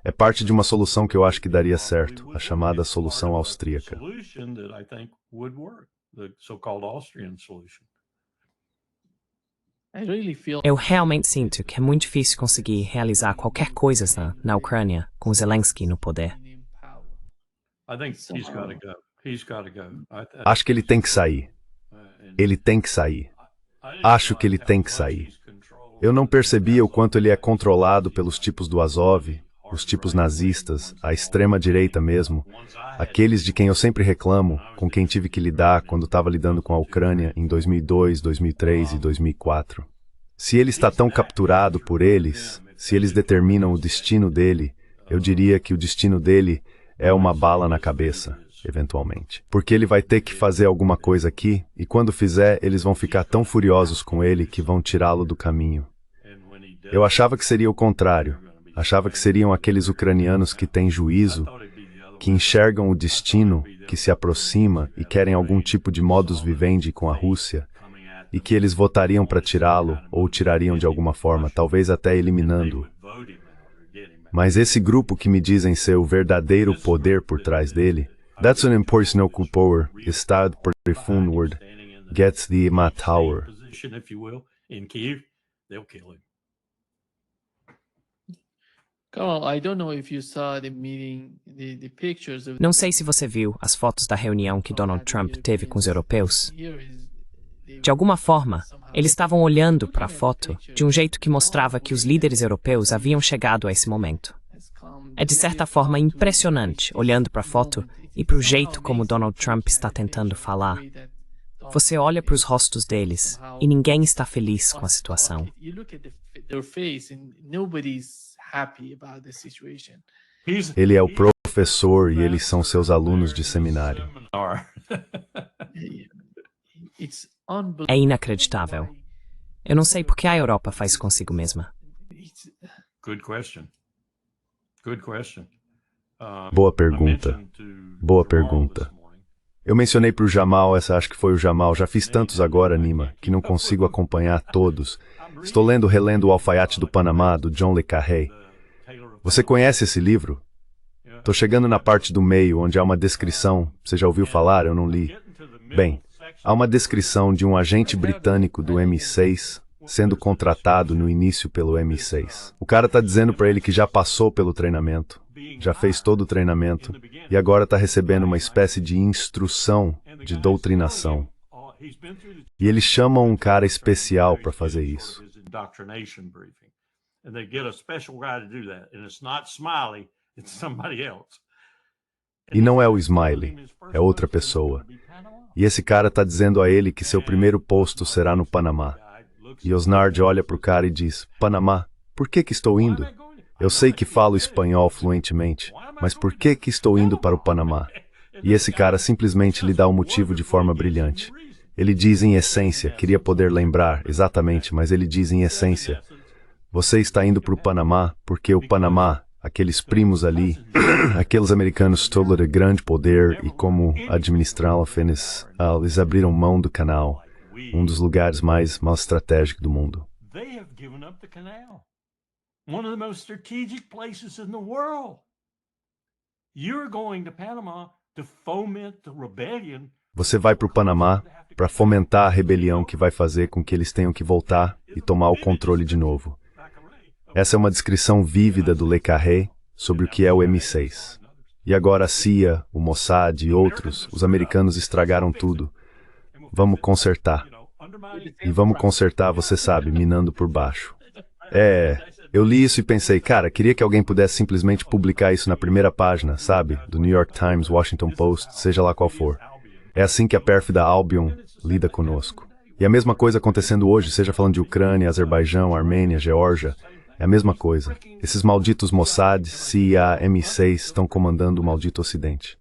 É parte de uma solução que eu acho que daria certo, a chamada solução austríaca. Eu realmente sinto que é muito difícil conseguir realizar qualquer coisa na Ucrânia com Zelensky no poder. Acho que ele tem que sair. Ele tem que sair. Acho que ele tem que sair. Eu não percebia o quanto ele é controlado pelos tipos do Azov, os tipos nazistas, a extrema-direita mesmo, aqueles de quem eu sempre reclamo, com quem tive que lidar quando estava lidando com a Ucrânia em 2002, 2003 e 2004. Se ele está tão capturado por eles, se eles determinam o destino dele, eu diria que o destino dele é uma bala na cabeça, eventualmente. Porque ele vai ter que fazer alguma coisa aqui, e quando fizer, eles vão ficar tão furiosos com ele que vão tirá-lo do caminho. Eu achava que seria o contrário. Achava que seriam aqueles ucranianos que têm juízo, que enxergam o destino, que se aproxima e querem algum tipo de modus vivendi com a Rússia, e que eles votariam para tirá-lo, ou tirariam de alguma forma, talvez até eliminando-o. Mas esse grupo que me dizem ser o verdadeiro poder por trás dele, that's an important power, estado profundward, gets the tower. Não sei se você viu as fotos da reunião que Donald Trump teve com os europeus. De alguma forma, eles estavam olhando para a foto de um jeito que mostrava que os líderes europeus haviam chegado a esse momento. É de certa forma impressionante olhando para a foto e para o jeito como Donald Trump está tentando falar. Você olha para os rostos deles e ninguém está feliz com a situação. Ele é o professor e eles são seus alunos de seminário. É inacreditável. Eu não sei por que a Europa faz isso consigo mesma. Boa pergunta. Boa pergunta. Eu mencionei para o Jamal, acho que foi o Jamal, já fiz tantos agora, Nima, que não consigo acompanhar todos. Estou relendo O Alfaiate do Panamá, do John le Carré. Você conhece esse livro? Estou chegando na parte do meio, onde há uma descrição. Você já ouviu falar? Eu não li. Bem, há uma descrição de um agente britânico do MI6 sendo contratado no início pelo MI6. O cara está dizendo para ele que já passou pelo treinamento. já fez todo o treinamento e agora está recebendo uma espécie de instrução, de doutrinação. E eles chamam um cara especial para fazer isso. E não é o Smiley, é outra pessoa. E esse cara está dizendo a ele que seu primeiro posto será no Panamá. E Osnard olha para o cara e diz, Panamá, por que estou indo? Eu sei que falo espanhol fluentemente, mas por que estou indo para o Panamá? E esse cara simplesmente lhe dá o motivo de forma brilhante. Ele diz em essência, queria poder lembrar exatamente, mas ele diz em essência, você está indo para o Panamá porque o Panamá, aqueles primos ali, aqueles americanos todos de grande poder e como administrá-lo, eles abriram mão do canal, um dos lugares mais estratégicos do mundo. One of the most strategic places in the world. You're going to Panama to foment the rebellion. Você vai para o Panamá para fomentar a rebelião que vai fazer com que eles tenham que voltar e tomar o controle de novo. Essa é uma descrição vívida do Le Carré sobre o que é o M6. E agora a CIA, o Mossad e outros, os americanos estragaram tudo. Vamos consertar. E vamos consertar, você sabe, minando por baixo. Eu li isso e pensei, cara, queria que alguém pudesse simplesmente publicar isso na primeira página, sabe? Do New York Times, Washington Post, seja lá qual for. É assim que a pérfida Albion lida conosco. E a mesma coisa acontecendo hoje, seja falando de Ucrânia, Azerbaijão, Armênia, Geórgia, é a mesma coisa. Esses malditos Mossad, CIA, M6 estão comandando o maldito Ocidente.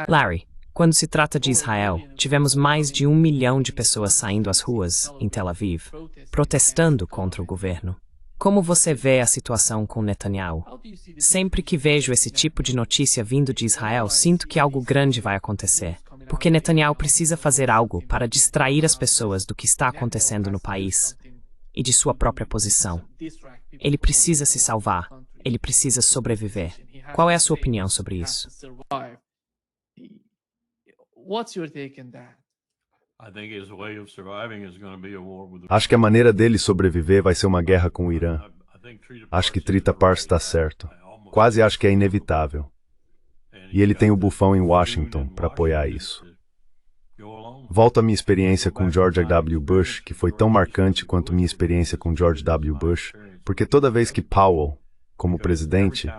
Larry, quando se trata de Israel, tivemos mais de 1 milhão de pessoas saindo às ruas em Tel Aviv, protestando contra o governo. Como você vê a situação com Netanyahu? Sempre que vejo esse tipo de notícia vindo de Israel, sinto que algo grande vai acontecer, porque Netanyahu precisa fazer algo para distrair as pessoas do que está acontecendo no país e de sua própria posição. Ele precisa se salvar, ele precisa sobreviver. Qual é a sua opinião sobre isso? What's your take on that? Acho que a maneira dele sobreviver vai ser uma guerra com o Irã. Acho que Trita Parsi está certo. Quase acho que é inevitável. E ele tem o bufão em Washington para apoiar isso. Volto à minha experiência com George W. Bush, que foi tão marcante quanto minha experiência com George W. Bush, porque toda vez que Powell, como presidente,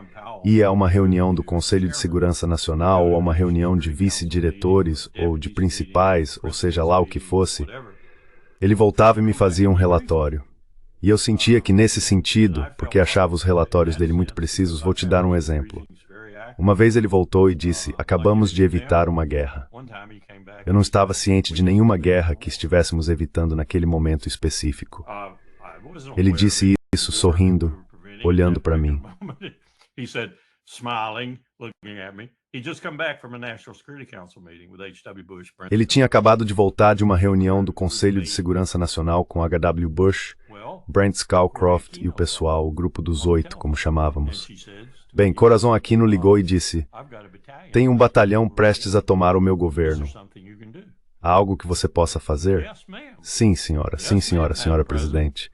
ia a uma reunião do Conselho de Segurança Nacional ou a uma reunião de vice-diretores ou de principais, ou seja lá o que fosse, ele voltava e me fazia um relatório. E eu sentia que nesse sentido, porque achava os relatórios dele muito precisos, vou te dar um exemplo. Uma vez ele voltou e disse, acabamos de evitar uma guerra. Eu não estava ciente de nenhuma guerra que estivéssemos evitando naquele momento específico. Ele disse isso sorrindo, olhando para mim. He said, smiling, looking at me. He'd just come back from a National Security Council meeting with H.W. Bush. Ele tinha acabado de voltar de uma reunião do Conselho de Segurança Nacional com H.W. Bush, Brent Scowcroft e o pessoal, o grupo dos 8, como chamávamos. Bem, Corazon Aquino ligou e disse, tem um batalhão prestes a tomar o meu governo. Há algo que você possa fazer? Sim, senhora, senhora presidente.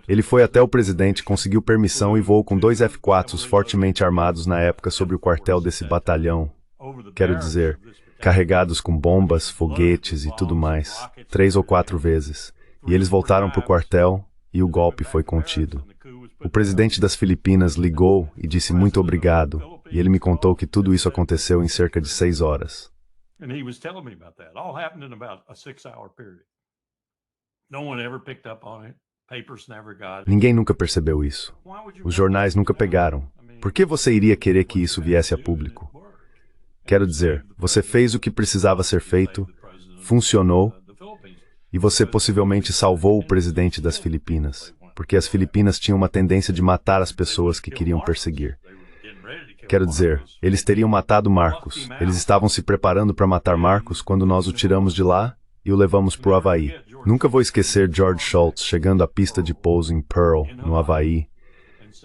Ele foi até o presidente, conseguiu permissão e voou com 2 F-4s fortemente armados na época sobre o quartel desse batalhão. Quero dizer, carregados com bombas, foguetes e tudo mais, 3 ou 4 vezes. E eles voltaram para o quartel e o golpe foi contido. O presidente das Filipinas ligou e disse muito obrigado, e ele me contou que tudo isso aconteceu em cerca de 6 horas. Ninguém nunca percebeu isso. Os jornais nunca pegaram. Por que você iria querer que isso viesse a público? Quero dizer, você fez o que precisava ser feito, funcionou, e você possivelmente salvou o presidente das Filipinas, porque as Filipinas tinham uma tendência de matar as pessoas que queriam perseguir. Quero dizer, eles teriam matado Marcos. Eles estavam se preparando para matar Marcos quando nós o tiramos de lá e o levamos para o Havaí. Nunca vou esquecer George Shultz chegando à pista de pouso em Pearl, no Havaí,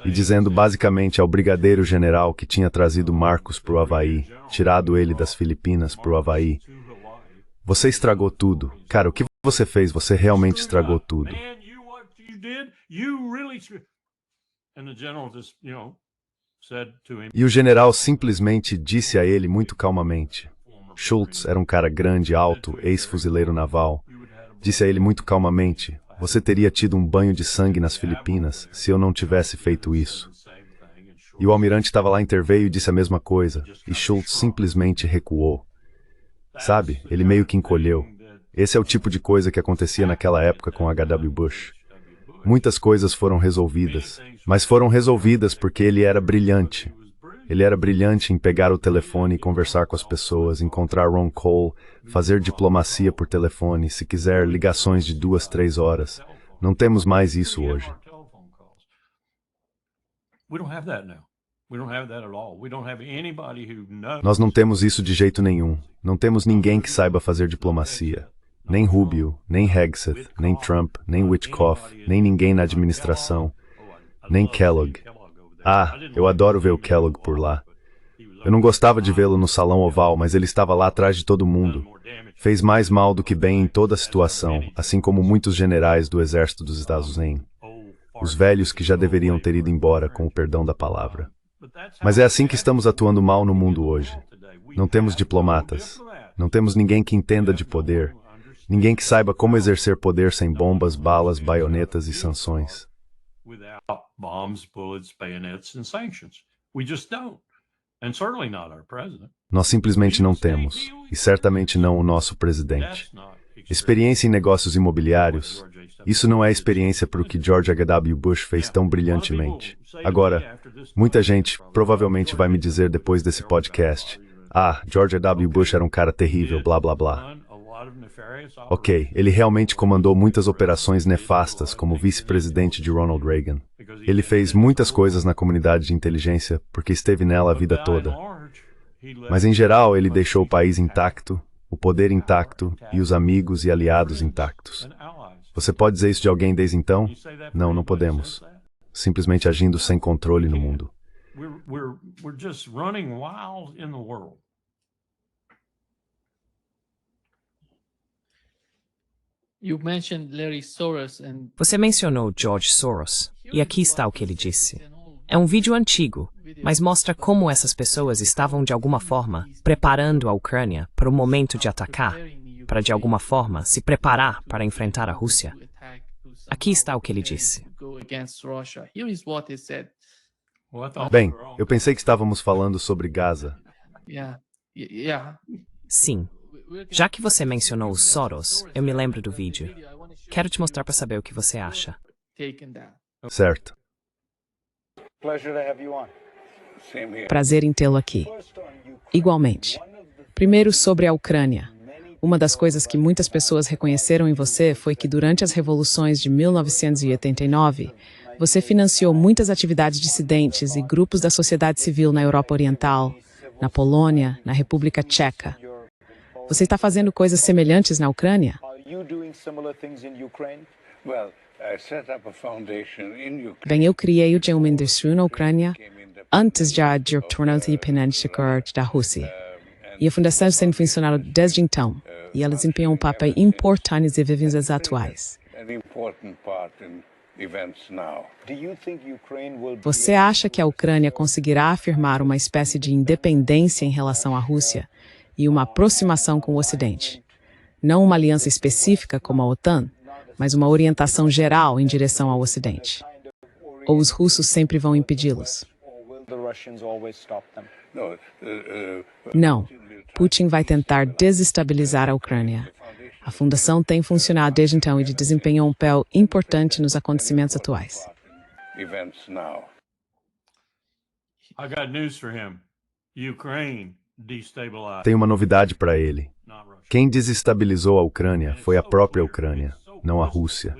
e dizendo basicamente ao brigadeiro general que tinha trazido Marcos para o Havaí, tirado ele das Filipinas para o Havaí, você estragou tudo. Cara, o que você fez, você realmente estragou tudo. Man, what you did, you really And the general just, said to him, E o general simplesmente disse a ele muito calmamente. Schultz era um cara grande, alto, ex-fuzileiro naval. Disse a ele muito calmamente, você teria tido um banho de sangue nas Filipinas se eu não tivesse feito isso. E o almirante estava lá, interveio e disse a mesma coisa, e Schultz simplesmente recuou. Sabe, ele meio que encolheu. Esse é o tipo de coisa que acontecia naquela época com H.W. Bush. Muitas coisas foram resolvidas, mas foram resolvidas porque ele era brilhante. Ele era brilhante em pegar o telefone e conversar com as pessoas, encontrar Ron Cole, fazer diplomacia por telefone, se quiser, ligações de 2, 3 horas. Não temos mais isso hoje. Nós não temos isso de jeito nenhum. Não temos ninguém que saiba fazer diplomacia. Nem Rubio, nem Hegseth, nem Trump, nem Witkoff, nem ninguém na administração, nem Kellogg. Ah, eu adoro ver o Kellogg por lá. Eu não gostava de vê-lo no salão oval, mas ele estava lá atrás de todo mundo. Fez mais mal do que bem em toda a situação, assim como muitos generais do exército dos Estados Unidos. Os velhos que já deveriam ter ido embora, com o perdão da palavra. Mas é assim que estamos atuando mal no mundo hoje. Não temos diplomatas. Não temos ninguém que entenda de poder. Ninguém que saiba como exercer poder sem bombas, balas, baionetas e sanções. Without bombs, bullets, bayonets, and sanctions. We just don't. And certainly not our president. Nós simplesmente não temos, e certamente não o nosso presidente. Experiência em negócios imobiliários, isso não é experiência para o que George H.W. Bush fez tão brilhantemente. Agora, muita gente provavelmente vai me dizer depois desse podcast, George H.W. Bush era um cara terrível, blá blá blá. Ok, ele realmente comandou muitas operações nefastas como vice-presidente de Ronald Reagan. Ele fez muitas coisas na comunidade de inteligência porque esteve nela a vida toda. Mas em geral ele deixou o país intacto, o poder intacto e os amigos e aliados intactos. Você pode dizer isso de alguém desde então? Não, não podemos. Simplesmente agindo sem controle no mundo. We're just running wild in the world. Você mencionou George Soros, e aqui está o que ele disse. É um vídeo antigo, mas mostra como essas pessoas estavam de alguma forma preparando a Ucrânia para o momento de atacar, para de alguma forma se preparar para enfrentar a Rússia. Aqui está o que ele disse. Bem, eu pensei que estávamos falando sobre Gaza. Sim. Já que você mencionou os Soros, eu me lembro do vídeo. Quero te mostrar para saber o que você acha. Certo. Prazer em tê-lo aqui. Igualmente. Primeiro, sobre a Ucrânia. Uma das coisas que muitas pessoas reconheceram em você foi que durante as revoluções de 1989, você financiou muitas atividades dissidentes e grupos da sociedade civil na Europa Oriental, na Polônia, na República Tcheca. Você está fazendo coisas semelhantes na Ucrânia? Bem, eu criei uma indústria na Ucrânia antes já de retornar da Rússia. E a fundação tem funcionado desde então, e ela desempenha um papel importante nos eventos atuais. Você acha que a Ucrânia conseguirá afirmar uma espécie de independência em relação à Rússia e uma aproximação com o Ocidente? Não uma aliança específica como a OTAN, mas uma orientação geral em direção ao Ocidente. Ou os russos sempre vão impedi-los? Não. Putin vai tentar desestabilizar a Ucrânia. A fundação tem funcionado desde então e desempenhou um papel importante nos acontecimentos atuais. I got news for him. Ukraine destabilized. Tem uma novidade para ele. Quem desestabilizou a Ucrânia foi a própria Ucrânia, não a Rússia.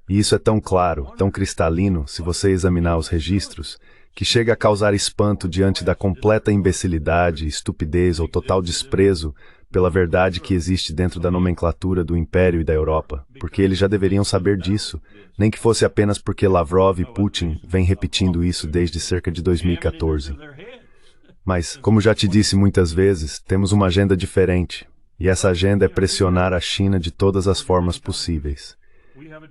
E isso é tão claro, tão cristalino, se você examinar os registros, que chega a causar espanto diante da completa imbecilidade, estupidez ou total desprezo pela verdade que existe dentro da nomenclatura do Império e da Europa, porque eles já deveriam saber disso, nem que fosse apenas porque Lavrov e Putin vêm repetindo isso desde cerca de 2014. Mas, como já te disse muitas vezes, temos uma agenda diferente. E essa agenda é pressionar a China de todas as formas possíveis.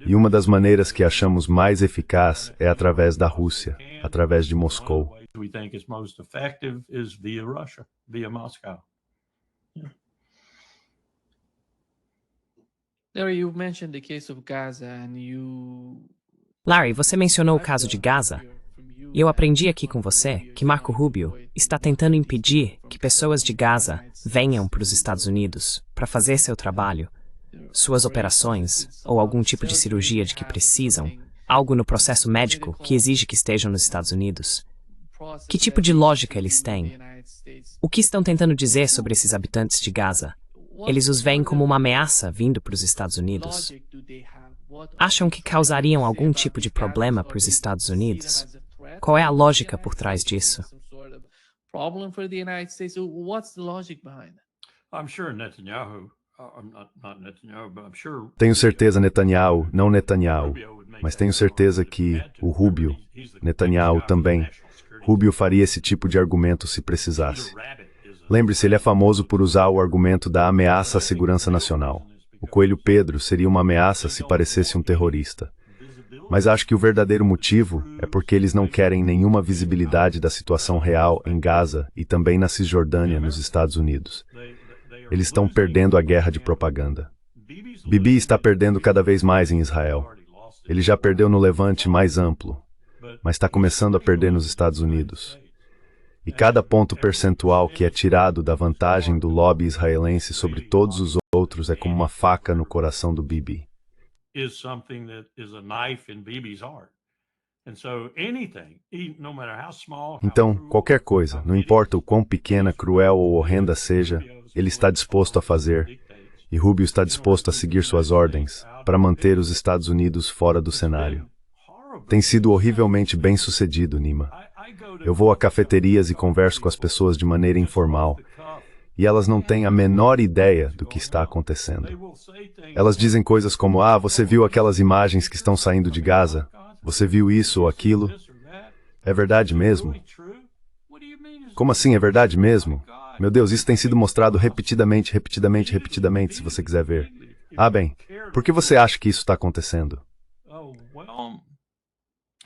E uma das maneiras que achamos mais eficaz é através da Rússia, através de Moscou. We think is most effective is via Russia, via Moscow. Larry, you mentioned the case of Gaza and you Larry, você mencionou o caso de Gaza. E eu aprendi aqui com você que Marco Rubio está tentando impedir que pessoas de Gaza venham para os Estados Unidos para fazer seu trabalho, suas operações ou algum tipo de cirurgia de que precisam, algo no processo médico que exige que estejam nos Estados Unidos. Que tipo de lógica eles têm? O que estão tentando dizer sobre esses habitantes de Gaza? Eles os veem como uma ameaça vindo para os Estados Unidos? Acham que causariam algum tipo de problema para os Estados Unidos? Qual é a lógica por trás disso? problem for the United States? What's the logic behind it? I'm sure Netanyahu, not Netanyahu, but I'm sure Tenho certeza Netanyahu, não Netanyahu, mas tenho certeza que o Rubio, Netanyahu também, Rubio faria esse tipo de argumento se precisasse. Lembre-se, ele é famoso por usar o argumento da ameaça à segurança nacional. O Coelho Pedro seria uma ameaça se parecesse um terrorista. Mas acho que o verdadeiro motivo é porque eles não querem nenhuma visibilidade da situação real em Gaza e também na Cisjordânia, nos Estados Unidos. Eles estão perdendo a guerra de propaganda. Bibi está perdendo cada vez mais em Israel. Ele já perdeu no Levante mais amplo, mas está começando a perder nos Estados Unidos. E cada ponto percentual que é tirado da vantagem do lobby israelense sobre todos os outros é como uma faca no coração do Bibi. is something that is a knife in Bibi's heart. And so anything, no matter how small, Então, qualquer coisa, não importa o quão pequena, cruel ou horrenda seja, ele está disposto a fazer, e Rubio está disposto a seguir suas ordens, para manter os Estados Unidos fora do cenário. Tem sido horrivelmente bem-sucedido, Nima. Eu vou a cafeterias e converso com as pessoas de maneira informal, e elas não têm a menor ideia do que está acontecendo. Elas dizem coisas como, você viu aquelas imagens que estão saindo de Gaza? Você viu isso ou aquilo? É verdade mesmo? Como assim é verdade mesmo? Meu Deus, isso tem sido mostrado repetidamente, se você quiser ver. Bem, por que você acha que isso está acontecendo?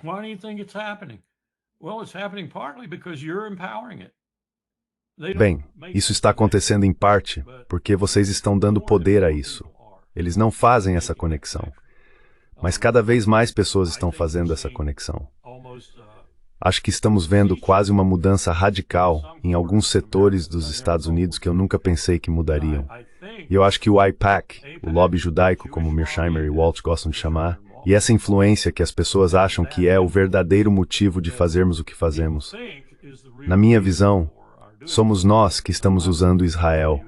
Why do you think it's happening? Well, it's happening partly because you're empowering it. Bem, isso está acontecendo em parte porque vocês estão dando poder a isso. Eles não fazem essa conexão. Mas cada vez mais pessoas estão fazendo essa conexão. Acho que estamos vendo quase uma mudança radical em alguns setores dos Estados Unidos que eu nunca pensei que mudariam. E eu acho que o AIPAC, o lobby judaico, como Mearsheimer e Walsh gostam de chamar, e essa influência que as pessoas acham que é o verdadeiro motivo de fazermos o que fazemos. Na minha visão, somos nós que estamos usando Israel,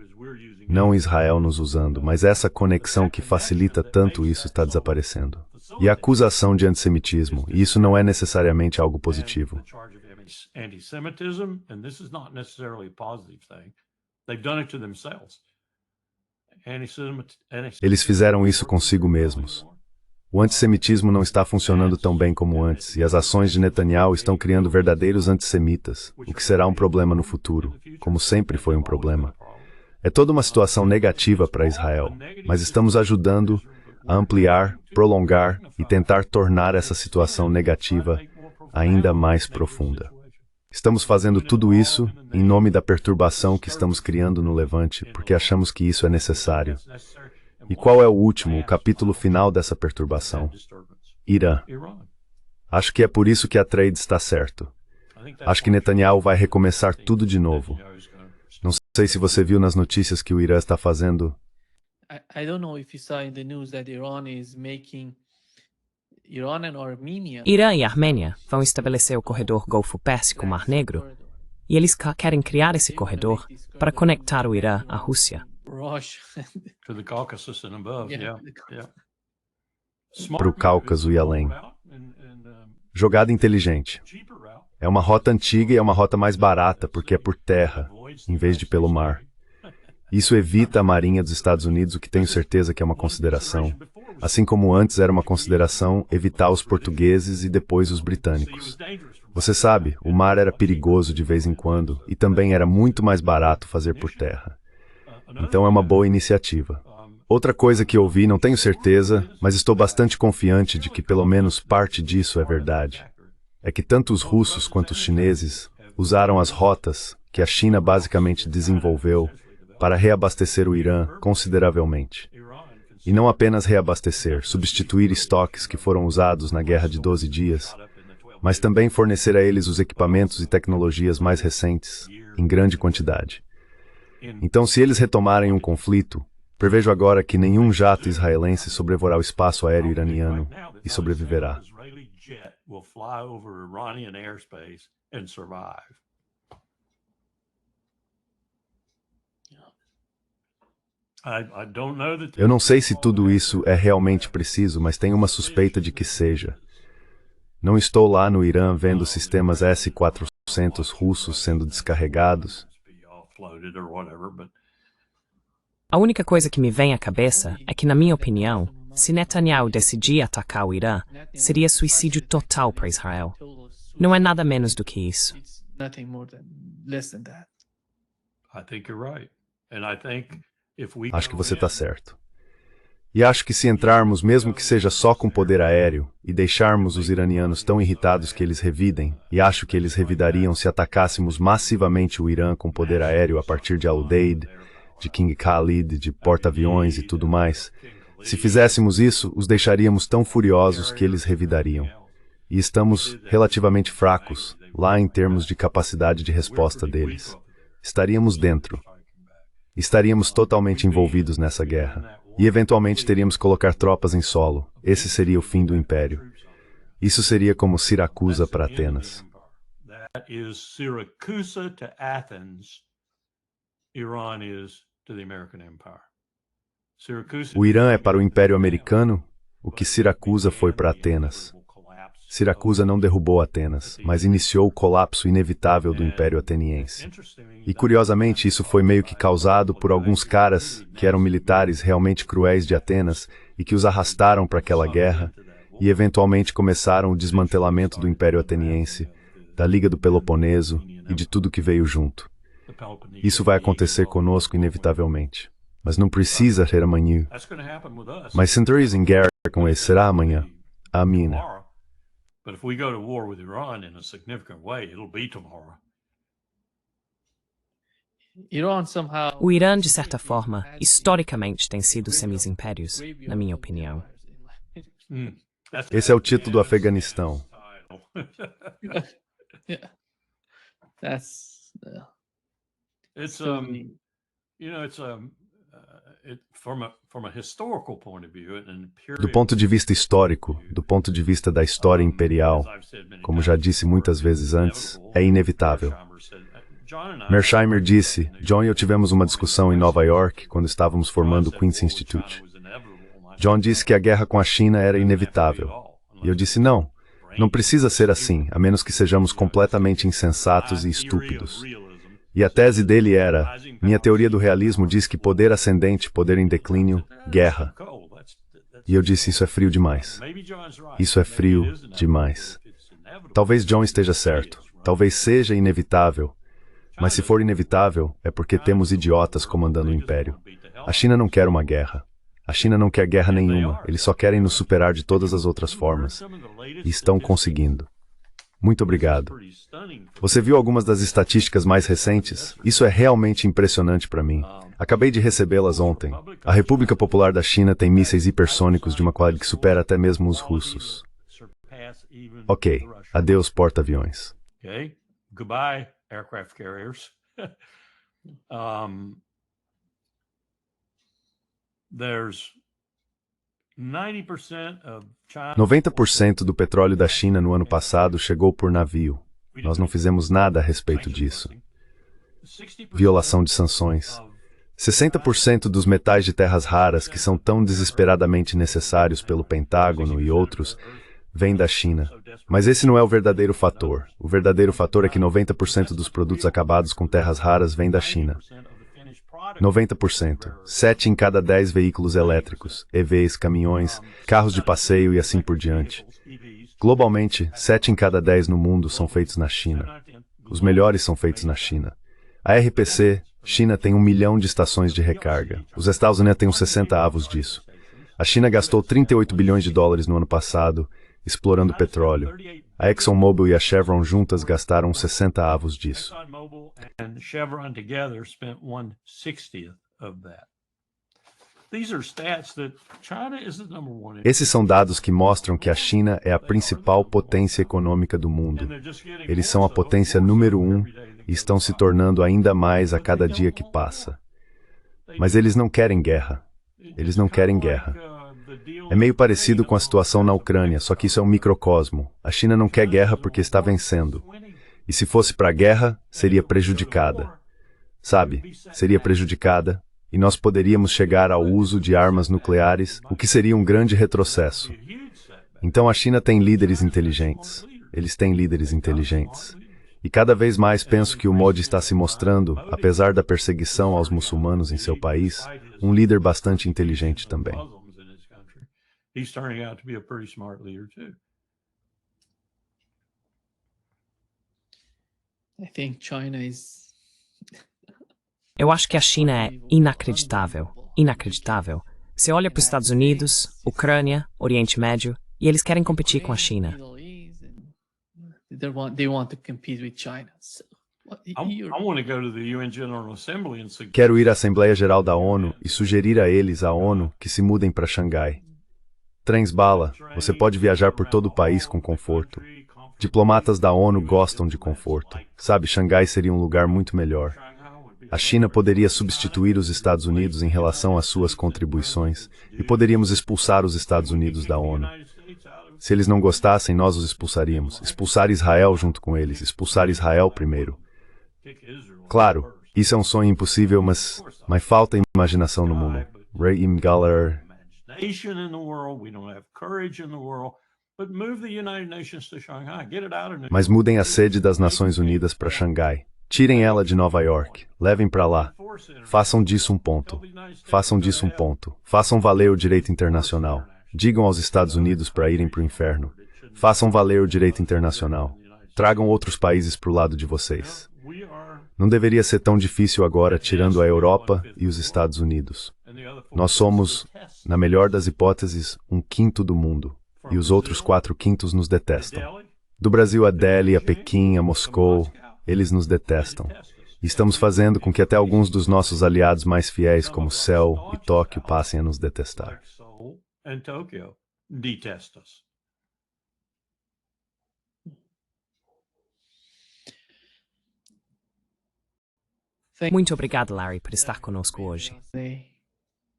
não Israel nos usando, mas essa conexão que facilita tanto isso está desaparecendo. E a acusação de antissemitismo, e isso não é necessariamente algo positivo. Eles fizeram isso consigo mesmos. O antissemitismo não está funcionando tão bem como antes, e as ações de Netanyahu estão criando verdadeiros antissemitas, o que será um problema no futuro, como sempre foi um problema. É toda uma situação negativa para Israel, mas estamos ajudando a ampliar, prolongar e tentar tornar essa situação negativa ainda mais profunda. Estamos fazendo tudo isso em nome da perturbação que estamos criando no Levante, porque achamos que isso é necessário. E qual é o capítulo final dessa perturbação? Irã. Acho que é por isso que a trade está certo. Acho que Netanyahu vai recomeçar tudo de novo. Não sei se você viu nas notícias que o Irã está fazendo. I don't know if you saw in the news that Iran is making Iran and Armenia. Irã e Armênia vão estabelecer o corredor Golfo Pérsico-Mar Negro, e eles querem criar esse corredor para conectar o Irã à Rússia. To the Caucasus and above, yeah. Para o Cáucaso e além. Jogada inteligente. É uma rota antiga e é uma rota mais barata, porque é por terra, em vez de pelo mar. Isso evita a Marinha dos Estados Unidos, o que tenho certeza que é uma consideração. Assim como antes era uma consideração evitar os portugueses e depois os britânicos. Você sabe, o mar era perigoso de vez em quando, e também era muito mais barato fazer por terra. Então é uma boa iniciativa. Outra coisa que ouvi, não tenho certeza, mas estou bastante confiante de que pelo menos parte disso é verdade. É que tanto os russos quanto os chineses usaram as rotas que a China basicamente desenvolveu para reabastecer o Irã consideravelmente. E não apenas reabastecer, substituir estoques que foram usados na Guerra de 12 Dias, mas também fornecer a eles os equipamentos e tecnologias mais recentes, em grande quantidade. Então, se eles retomarem um conflito, prevejo agora que nenhum jato israelense sobrevoará o espaço aéreo iraniano e sobreviverá. Eu não sei se tudo isso é realmente preciso, mas tenho uma suspeita de que seja. Não estou lá no Irã vendo sistemas S-400 russos sendo descarregados. A única coisa que me vem à cabeça é que, na minha opinião, se Netanyahu decidir atacar o Irã, seria suicídio total para Israel. Não é nada menos do que isso. Acho que você está certo. E acho que se entrarmos, mesmo que seja só com poder aéreo, e deixarmos os iranianos tão irritados que eles revidem, e acho que eles revidariam se atacássemos massivamente o Irã com poder aéreo a partir de Al-Udeid, de King Khalid, de porta-aviões e tudo mais, se fizéssemos isso, os deixaríamos tão furiosos que eles revidariam. E estamos relativamente fracos, lá em termos de capacidade de resposta deles. Estaríamos dentro. Estaríamos totalmente envolvidos nessa guerra. E eventualmente teríamos que colocar tropas em solo. Esse seria o fim do Império. Isso seria como Siracusa para Atenas. O Irã é para o Império Americano o que Siracusa foi para Atenas. Siracusa não derrubou Atenas, mas iniciou o colapso inevitável do Império Ateniense. E curiosamente isso foi meio que causado por alguns caras que eram militares realmente cruéis de Atenas e que os arrastaram para aquela guerra e eventualmente começaram o desmantelamento do Império Ateniense, da Liga do Peloponeso e de tudo que veio junto. Isso vai acontecer conosco inevitavelmente. Mas não precisa ser amanhã. Mas se entrares em guerra com eles, será amanhã. Amém. But if we go to war with Iran in a significant way, it'll be tomorrow. O Irã, de certa forma, historicamente tem sido semi-impérios, na minha opinião. Esse é o título do Afeganistão. Do ponto de vista histórico, do ponto de vista da história imperial, como já disse muitas vezes antes, é inevitável. Mearsheimer disse, John e eu tivemos uma discussão em Nova York quando estávamos formando o Queen's Institute. John disse que a guerra com a China era inevitável. E eu disse, não precisa ser assim, a menos que sejamos completamente insensatos e estúpidos. E a tese dele era, minha teoria do realismo diz que poder ascendente, poder em declínio, guerra. E eu disse, isso é frio demais. Isso é frio demais. Talvez John esteja certo. Talvez seja inevitável. Mas se for inevitável, é porque temos idiotas comandando o império. A China não quer uma guerra. A China não quer guerra nenhuma. Eles só querem nos superar de todas as outras formas. E estão conseguindo. Muito obrigado. Você viu algumas das estatísticas mais recentes? Isso é realmente impressionante para mim. Acabei de recebê-las ontem. A República Popular da China tem mísseis hipersônicos de uma qualidade que supera até mesmo os russos. Ok. Adeus, porta-aviões. Okay. Goodbye, aircraft carriers. 90% do petróleo da China no ano passado chegou por navio. Nós não fizemos nada a respeito disso. Violação de sanções. 60% dos metais de terras raras que são tão desesperadamente necessários pelo Pentágono e outros vêm da China. Mas esse não é o verdadeiro fator. O verdadeiro fator é que 90% dos produtos acabados com terras raras vêm da China. 90%. 7 em cada 10 veículos elétricos, EVs, caminhões, carros de passeio e assim por diante. Globalmente, 7 em cada 10 no mundo são feitos na China. Os melhores são feitos na China. A RPC, China tem 1 milhão de estações de recarga. Os Estados Unidos têm uns 60 avos disso. A China gastou 38 bilhões de dólares no ano passado explorando petróleo. A ExxonMobil e a Chevron juntas gastaram 60 avos disso. And Chevron together spent 1/60th of that. These are stats that China is the number one. Esses são dados que mostram que a China é a principal potência econômica do mundo. Eles são a potência número 1 e estão se tornando ainda mais a cada dia que passa. Mas eles não querem guerra. Eles não querem guerra. É meio parecido com a situação na Ucrânia, só que isso é um microcosmo. A China não quer guerra porque está vencendo. E se fosse para a guerra, seria prejudicada. Sabe? Seria prejudicada. E nós poderíamos chegar ao uso de armas nucleares, o que seria um grande retrocesso. Então a China tem líderes inteligentes. Eles têm líderes inteligentes. E cada vez mais penso que o Modi está se mostrando, apesar da perseguição aos muçulmanos em seu país, um líder bastante inteligente também. He's turning out to be a pretty smart leader too. I think China is Eu acho que a China é inacreditável. Inacreditável. Você olha para os Estados Unidos, Ucrânia, Oriente Médio, e eles querem competir com a China. Middle East, and they want to compete with China. So, I want to go to the UN General Assembly and suggest Quero ir à Assembleia Geral da ONU e sugerir a eles, à ONU, que se mudem para Xangai. Trens-bala, você pode viajar por todo o país com conforto. Diplomatas da ONU gostam de conforto. Sabe, Xangai seria um lugar muito melhor. A China poderia substituir os Estados Unidos em relação às suas contribuições e poderíamos expulsar os Estados Unidos da ONU. Se eles não gostassem, nós os expulsaríamos. Expulsar Israel junto com eles. Expulsar Israel primeiro. Claro, isso é um sonho impossível, mas falta imaginação no mundo. Ray Imgaller. nation in the world, we don't have courage in the world, but move the United Nations to Shanghai, get it out of New Mas mudem a sede das Nações Unidas para Xangai. Tirem ela de Nova York. Levem para lá. Façam disso um ponto. Façam disso um ponto. Façam valer o direito internacional. Digam aos Estados Unidos para irem para o inferno. Façam valer o direito internacional. Tragam outros países para o lado de vocês. Não deveria ser tão difícil agora, tirando a Europa e os Estados Unidos. Nós somos, na melhor das hipóteses, 1/5 do mundo. E os outros 4/5 nos detestam. Do Brasil a Delhi, a Pequim, a Moscou, eles nos detestam. E estamos fazendo com que até alguns dos nossos aliados mais fiéis, como Seul e Tóquio, passem a nos detestar. Seoul and Tokyo detest us. Muito obrigado, Larry, por estar conosco hoje.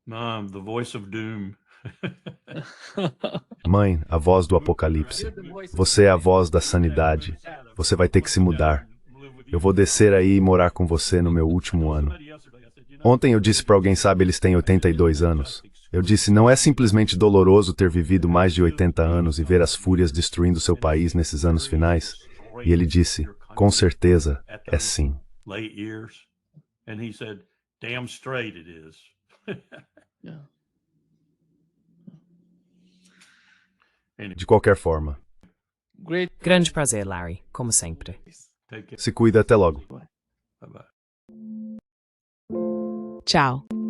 Mom, the voice of doom. Mãe, a voz do apocalipse. Você é a voz da sanidade. Você vai ter que se mudar. Eu vou descer aí e morar com você no meu último ano. Ontem eu disse para alguém, sabe, eles têm 82 anos. Eu disse, não é simplesmente doloroso ter vivido mais de 80 anos e ver as fúrias destruindo seu país nesses anos finais? E ele disse, com certeza, é sim. Late years. And he said, damn straight it is. Yeah. De qualquer forma, Great. Grande prazer, Larry, como sempre. Take care. se cuida, até logo. Bye-bye. Tchau.